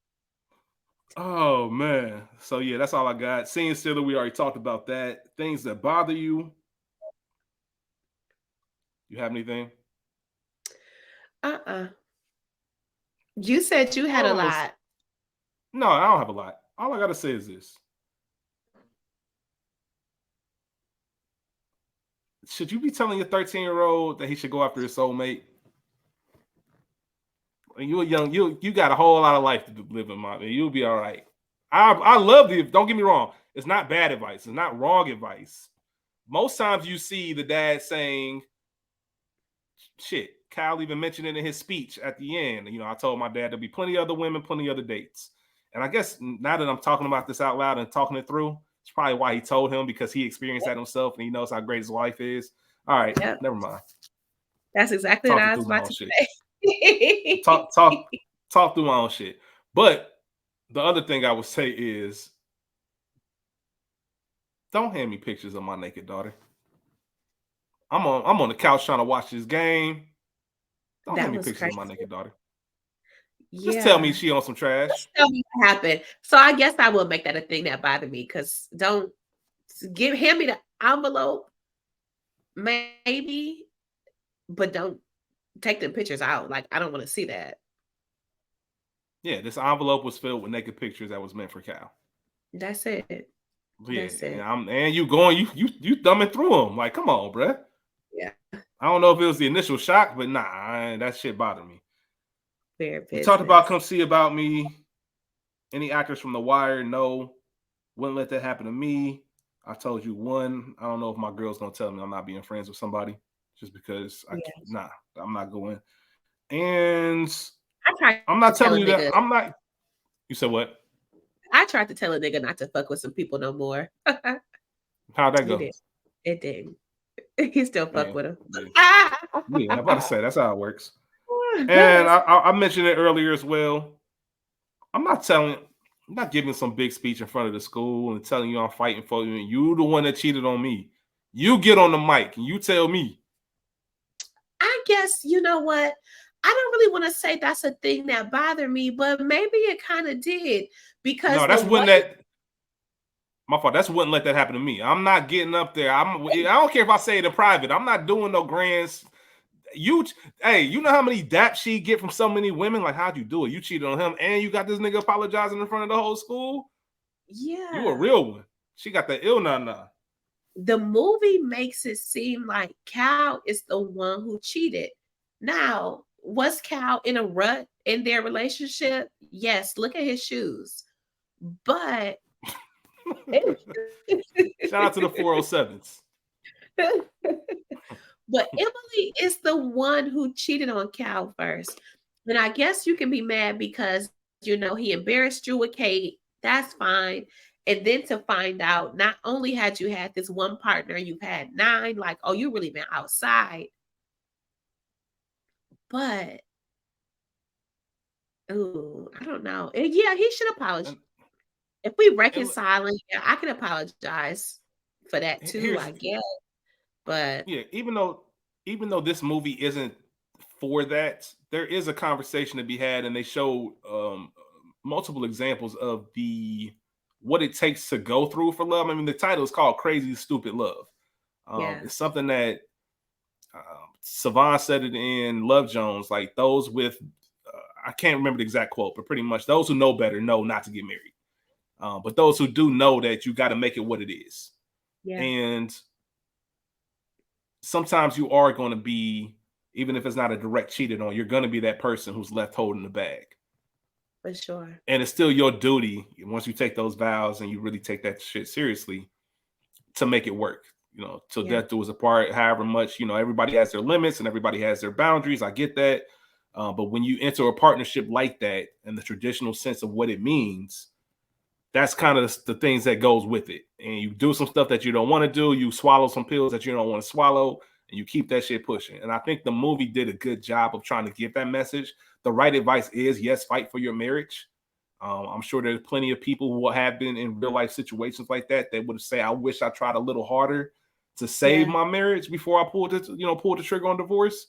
[SPEAKER 1] Oh man. So yeah, that's all I got. Scene Stealer, we already talked about that. Things that bother you. You have anything?
[SPEAKER 2] Uh-uh. You said you had a
[SPEAKER 1] Oh,
[SPEAKER 2] lot.
[SPEAKER 1] no, I don't have a lot. All I gotta say is this. Should you be telling your 13-year-old that he should go after his soulmate? You're young, you got a whole lot of life to live in, my man. You'll be all right. I love the, don't get me wrong, it's not bad advice, it's not wrong advice. Most times you see the dad saying, shit, Kyle even mentioned it in his speech at the end. I told my dad there'll be plenty of other women, plenty of other dates. And I guess now that I'm talking about this out loud and talking it through, it's probably why he told him because he experienced that himself and he knows how great his wife is. All right,
[SPEAKER 2] Yep.
[SPEAKER 1] never mind.
[SPEAKER 2] That's exactly what
[SPEAKER 1] Talking
[SPEAKER 2] I was
[SPEAKER 1] through my
[SPEAKER 2] about
[SPEAKER 1] own
[SPEAKER 2] to
[SPEAKER 1] shit.
[SPEAKER 2] say.
[SPEAKER 1] Talk through my own shit. But the other thing I would say is don't hand me pictures of my naked daughter. I'm on the couch trying to watch this game. Don't hand
[SPEAKER 2] That
[SPEAKER 1] me
[SPEAKER 2] was
[SPEAKER 1] pictures of
[SPEAKER 2] crazy.
[SPEAKER 1] my naked daughter. Just tell me
[SPEAKER 2] Yeah.
[SPEAKER 1] she on some trash.
[SPEAKER 2] Just tell me what happened. So I guess I will make that a thing that bothered me because don't Hand me the envelope, maybe, but don't take them pictures out. Like I don't want to see that.
[SPEAKER 1] Yeah, this envelope was filled with naked pictures that was meant for Cal.
[SPEAKER 2] That's it.
[SPEAKER 1] Yeah,
[SPEAKER 2] That's it.
[SPEAKER 1] and you going, you thumbing through them. Like, come on, bruh.
[SPEAKER 2] Yeah.
[SPEAKER 1] I don't know if it was the initial shock, but nah, that shit bothered me.
[SPEAKER 2] Fair
[SPEAKER 1] We talked about
[SPEAKER 2] business.
[SPEAKER 1] Come See About Me. Any actors from The Wire? No, wouldn't let that happen to me. I told you one. I don't know if my girl's gonna tell me I'm not being friends with somebody just because
[SPEAKER 2] Yes.
[SPEAKER 1] nah, I'm not going. And
[SPEAKER 2] I tried
[SPEAKER 1] I'm
[SPEAKER 2] to
[SPEAKER 1] not
[SPEAKER 2] tell
[SPEAKER 1] telling
[SPEAKER 2] a
[SPEAKER 1] you that
[SPEAKER 2] nigga.
[SPEAKER 1] I'm not. You said what?
[SPEAKER 2] I tried to tell a nigga not to fuck with some people no more.
[SPEAKER 1] How'd that
[SPEAKER 2] He
[SPEAKER 1] go?
[SPEAKER 2] did. It didn't. He still fuck
[SPEAKER 1] Yeah,
[SPEAKER 2] with him.
[SPEAKER 1] yeah, yeah. I'm about to say that's how it works. And I mentioned it earlier as well. I'm not telling, I'm not giving some big speech in front of the school and telling you I'm fighting for you and you the one that cheated on me. You get on the mic and you tell me.
[SPEAKER 2] I guess you know what? I don't really want to say that's a thing that bothered me, but maybe it kind of did because
[SPEAKER 1] No,
[SPEAKER 2] the
[SPEAKER 1] that's
[SPEAKER 2] way,
[SPEAKER 1] when that my fault. That's wouldn't let that happen to me. I'm not getting up there. I don't care if I say it in private. I'm not doing no grand. You hey, you know how many daps she get from so many women? Like, how'd you do it? You cheated on him and you got this nigga apologizing in front of the whole school? You a
[SPEAKER 2] yeah,
[SPEAKER 1] real one. She got the ill nah.
[SPEAKER 2] the movie makes it seem like Cal is the one who cheated. Now, was Cal in a rut in their relationship? Yes, look at his shoes. But
[SPEAKER 1] Shout out to the 407s.
[SPEAKER 2] but Emily is the one who cheated on Cal first. And I guess you can be mad because you know he embarrassed you with Kate. That's fine. And then to find out not only had you had this one partner, you've had nine, like, oh, you really been outside. But ooh, I don't know. And yeah, he should apologize.
[SPEAKER 1] And,
[SPEAKER 2] If we
[SPEAKER 1] and
[SPEAKER 2] reconciling, yeah, I can apologize for that too,
[SPEAKER 1] here's
[SPEAKER 2] I guess. But
[SPEAKER 1] yeah, even though this movie isn't for that, there is a conversation to be had, and they show multiple examples of the what it takes to go through for love. I mean, the title is called "Crazy Stupid Love."
[SPEAKER 2] yeah,
[SPEAKER 1] It's something that Savon said it in Love Jones, like those with I can't remember the exact quote, but pretty much those who know better know not to get married. But those who do know that you got to make it what it is,
[SPEAKER 2] yeah,
[SPEAKER 1] and sometimes you are going to be, even if it's not a direct cheated on, you're going to be that person who's left holding the bag.
[SPEAKER 2] for sure.
[SPEAKER 1] And it's still your duty once you take those vows and you really take that shit seriously to make it work. Till
[SPEAKER 2] Yeah,
[SPEAKER 1] death do us apart. However much, everybody has their limits and everybody has their boundaries. I get that. But when you enter a partnership like that in the traditional sense of what it means, that's kind of the things that goes with it. And you do some stuff that you don't want to do. You swallow some pills that you don't want to swallow, and you keep that shit pushing. And I think the movie did a good job of trying to give that message. The right advice is yes, fight for your marriage. I'm sure there's plenty of people who have been in real life situations like that. They would say, "I wish I tried a little harder to save
[SPEAKER 2] yeah.
[SPEAKER 1] my marriage before I pulled the trigger on divorce."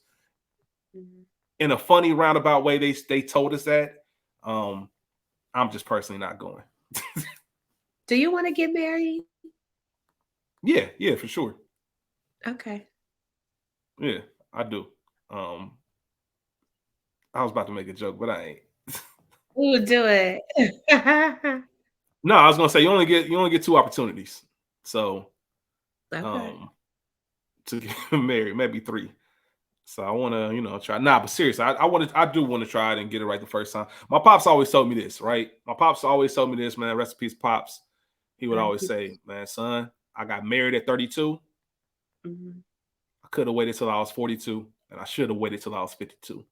[SPEAKER 2] Mhm.
[SPEAKER 1] In a funny roundabout way, they told us that. Um, I'm just personally not going.
[SPEAKER 2] Do you want to get married?
[SPEAKER 1] Yeah, for sure.
[SPEAKER 2] Okay.
[SPEAKER 1] Yeah, I do. Um, I was about to make a joke, but I ain't.
[SPEAKER 2] Ooh, do it.
[SPEAKER 1] No, I was gonna say you only get two opportunities. So
[SPEAKER 2] Okay.
[SPEAKER 1] um to get married, maybe three. So I wanna, try. Nah, but seriously, I do want to try it and get it right the first time. My pops always told me this, right? My pops always told me this, man. Rest in peace, pops. He would always say, man, son, I got married at 32.
[SPEAKER 2] Mhm.
[SPEAKER 1] I could have waited till I was 42, and I should have waited till I was 52.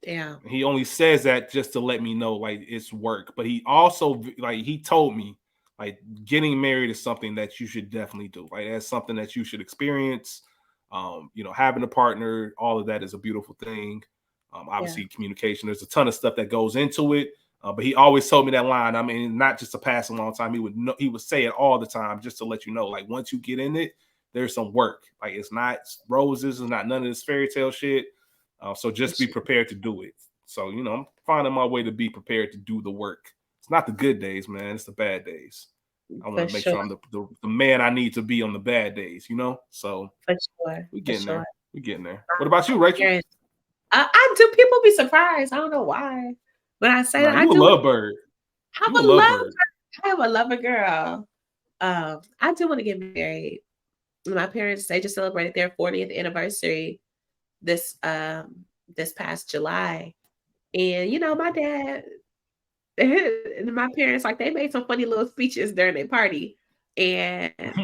[SPEAKER 2] Yeah.
[SPEAKER 1] He only says that just to let me know like it's work. But he also like he told me like getting married is something that you should definitely do. Like that's something that you should experience. Having a partner, all of that is a beautiful thing.
[SPEAKER 2] Yeah.
[SPEAKER 1] Obviously, communication. There's a ton of stuff that goes into it. But he always told me that line. I mean, not just to pass a long time. He would say it all the time just to let you know. Like once you get in it, there's some work. Like it's not roses. It's not none of this fairy tale shit. So
[SPEAKER 2] For
[SPEAKER 1] just be
[SPEAKER 2] sure.
[SPEAKER 1] prepared to do it. So, I'm finding my way to be prepared to do the work. It's not the good days, man. It's the bad days. I want
[SPEAKER 2] For
[SPEAKER 1] to make
[SPEAKER 2] sure.
[SPEAKER 1] sure I'm the man I need to be on the bad days, you know? So
[SPEAKER 2] For sure.
[SPEAKER 1] we
[SPEAKER 2] For
[SPEAKER 1] getting
[SPEAKER 2] sure.
[SPEAKER 1] there. We getting there. What about you, Rachel?
[SPEAKER 2] Parents- I do. People be surprised. I don't know why. When I say
[SPEAKER 1] Nah,
[SPEAKER 2] that, I
[SPEAKER 1] you a
[SPEAKER 2] do.
[SPEAKER 1] lovebird.
[SPEAKER 2] I'm
[SPEAKER 1] You a
[SPEAKER 2] a love.
[SPEAKER 1] lovebird.
[SPEAKER 2] I am a lover girl. I do want to get married. My parents, they just celebrated their 40th anniversary this this past July. And my dad and my parents, like, they made some funny little speeches during their party. And it's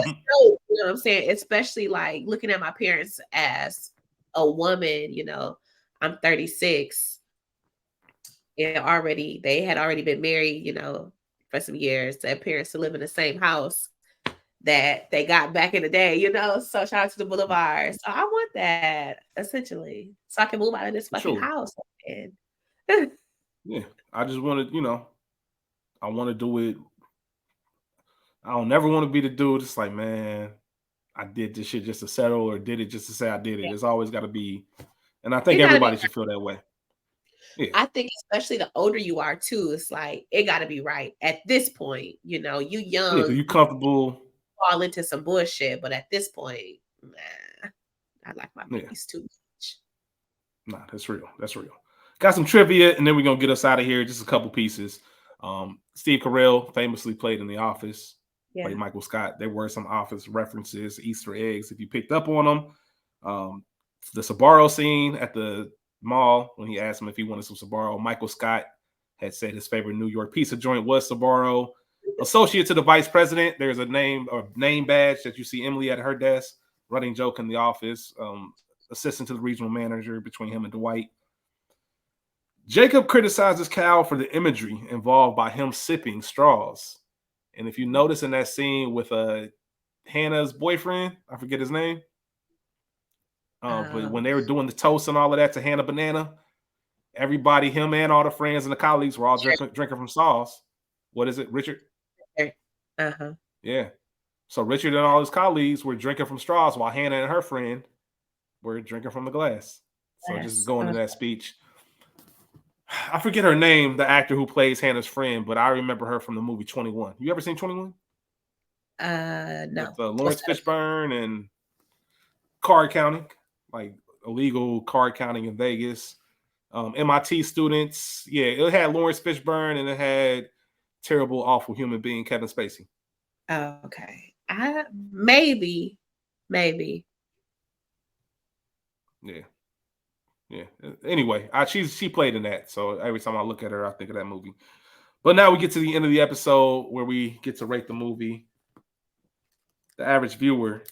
[SPEAKER 2] dope, you know what I'm saying? Especially like looking at my parents as a woman, I'm 36, and they had already been married, for some years. Their parents to live in the same house that they got back in the day. So shout out to the Boulevard. So I want that essentially, so I can move out of this
[SPEAKER 1] For
[SPEAKER 2] fucking
[SPEAKER 1] sure.
[SPEAKER 2] house. And
[SPEAKER 1] Yeah. I just wanted, I want to do it. I don't never want to be the dude. It's like, man, I did this shit just to settle, or did it just to say I did it. It's always got to be, and I think
[SPEAKER 2] it gotta be.
[SPEAKER 1] everybody should feel that way. Yeah.
[SPEAKER 2] I think especially the older you are too, it's like it gotta be right at this point. You
[SPEAKER 1] Yeah. Cause
[SPEAKER 2] young,
[SPEAKER 1] you comfortable.
[SPEAKER 2] fall into some bullshit, but at this point, nah, I like my
[SPEAKER 1] Yeah.
[SPEAKER 2] peace too much.
[SPEAKER 1] Nah, that's real. That's real. Got some trivia, and then we're gonna get us out of here. Just a couple pieces. Steve Carell famously played in The Office. Played
[SPEAKER 2] Yeah.
[SPEAKER 1] Michael Scott. There were some Office references, Easter eggs, if you picked up on them. The Sbarro scene at the mall when he asked him if he wanted some Sbarro. Michael Scott had said his favorite New York pizza joint was Sbarro. Associate to the vice president, there's a name badge that you see Emily at her desk. Running joke in The Office. Assistant to the regional manager between him and Dwight. Jacob criticizes Cal for the imagery involved by him sipping straws. And if you notice in that scene with Hannah's boyfriend, I forget his name, but when they were doing the toast and all of that to Hannah Banana, everybody, him and all the friends and the colleagues were all drinking from straws. What is it, Richard?
[SPEAKER 2] Uh-huh.
[SPEAKER 1] Yeah. So Richard and all his colleagues were drinking from straws while Hannah and her friend were drinking from the glass. So just
[SPEAKER 2] Yes.
[SPEAKER 1] going to that speech. I forget her name, the actor who plays Hannah's friend, but I remember her from the movie 21. You ever seen 21?
[SPEAKER 2] No.
[SPEAKER 1] With Lawrence Fishburne and card counting, like illegal card counting in Vegas. MIT students. Yeah, it had Lawrence Fishburne and it had terrible, awful human being Kevin Spacey.
[SPEAKER 2] Okay. Maybe.
[SPEAKER 1] Yeah. Yeah. Anyway, she played in that. So every time I look at her, I think of that movie. But now we get to the end of the episode where we get to rate the movie. The average viewer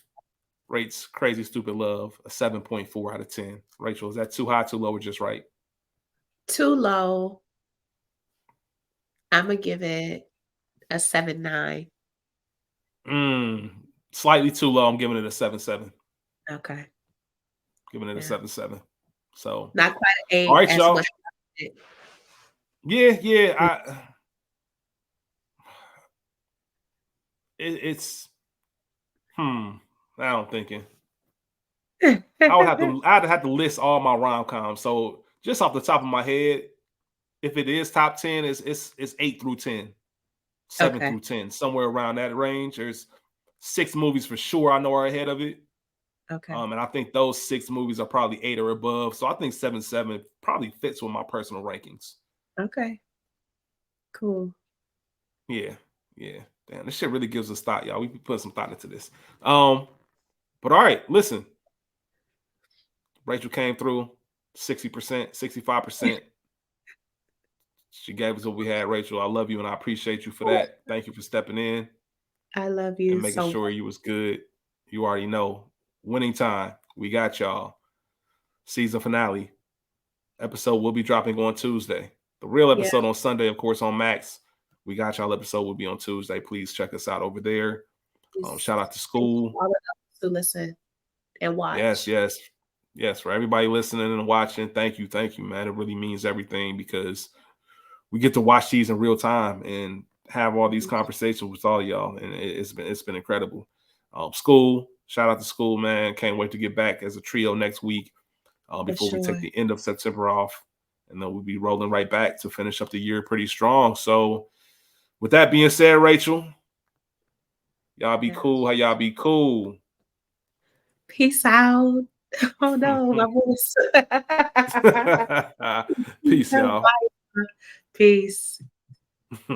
[SPEAKER 1] rates Crazy Stupid Love a 7.4 out of 10. Rachel, is that too high, too low, or just right?
[SPEAKER 2] Too low. I'm gonna give it a 7.9.
[SPEAKER 1] Slightly too low. I'm giving it a 7.7.
[SPEAKER 2] Okay.
[SPEAKER 1] Giving it a
[SPEAKER 2] Yeah.
[SPEAKER 1] 7.7. So
[SPEAKER 2] Not quite an 8
[SPEAKER 1] all right,
[SPEAKER 2] as
[SPEAKER 1] y'all.
[SPEAKER 2] much.
[SPEAKER 1] Yeah. It's now I'm thinking. I'd have to list all my rom-coms. So just off the top of my head, if it is top 10, it's 8 through 10, 7
[SPEAKER 2] Okay.
[SPEAKER 1] through 10, somewhere around that range. There's 6 movies for sure I know are ahead of it.
[SPEAKER 2] Okay.
[SPEAKER 1] And I think those 6 movies are probably 8 or above. So I think 7.7 probably fits with my personal rankings.
[SPEAKER 2] Okay. Cool.
[SPEAKER 1] Yeah. Damn, this shit really gives us thought, y'all. We put some thought into this. But all right, listen. Rachel came through 60%, 65%. She gave us what we had, Rachel. I love you and I appreciate you for that. Thank you for stepping in
[SPEAKER 2] I love
[SPEAKER 1] and
[SPEAKER 2] you
[SPEAKER 1] making
[SPEAKER 2] so
[SPEAKER 1] sure
[SPEAKER 2] much.
[SPEAKER 1] you was good. You already know. Winning time. We got y'all. Season finale. Episode will be dropping on Tuesday. The real
[SPEAKER 2] Yeah.
[SPEAKER 1] episode on Sunday, of course, on Max. We got y'all. Episode will be on Tuesday. Please check us out over there. Shout out to school.
[SPEAKER 2] To listen and watch.
[SPEAKER 1] Yes. For everybody listening and watching, thank you, man. It really means everything because we get to watch these in real time and have all these conversations with all y'all, and it's been incredible. School, shout out to school, man. Can't wait to get back as a trio next week before we take the end of September off, and then we'll be rolling right back to finish up the year pretty strong. So With that being said, Rachel, y'all be cool. How y'all be cool?
[SPEAKER 2] Peace out. Oh no, my voice.
[SPEAKER 1] Peace, y'all.
[SPEAKER 2] Peace.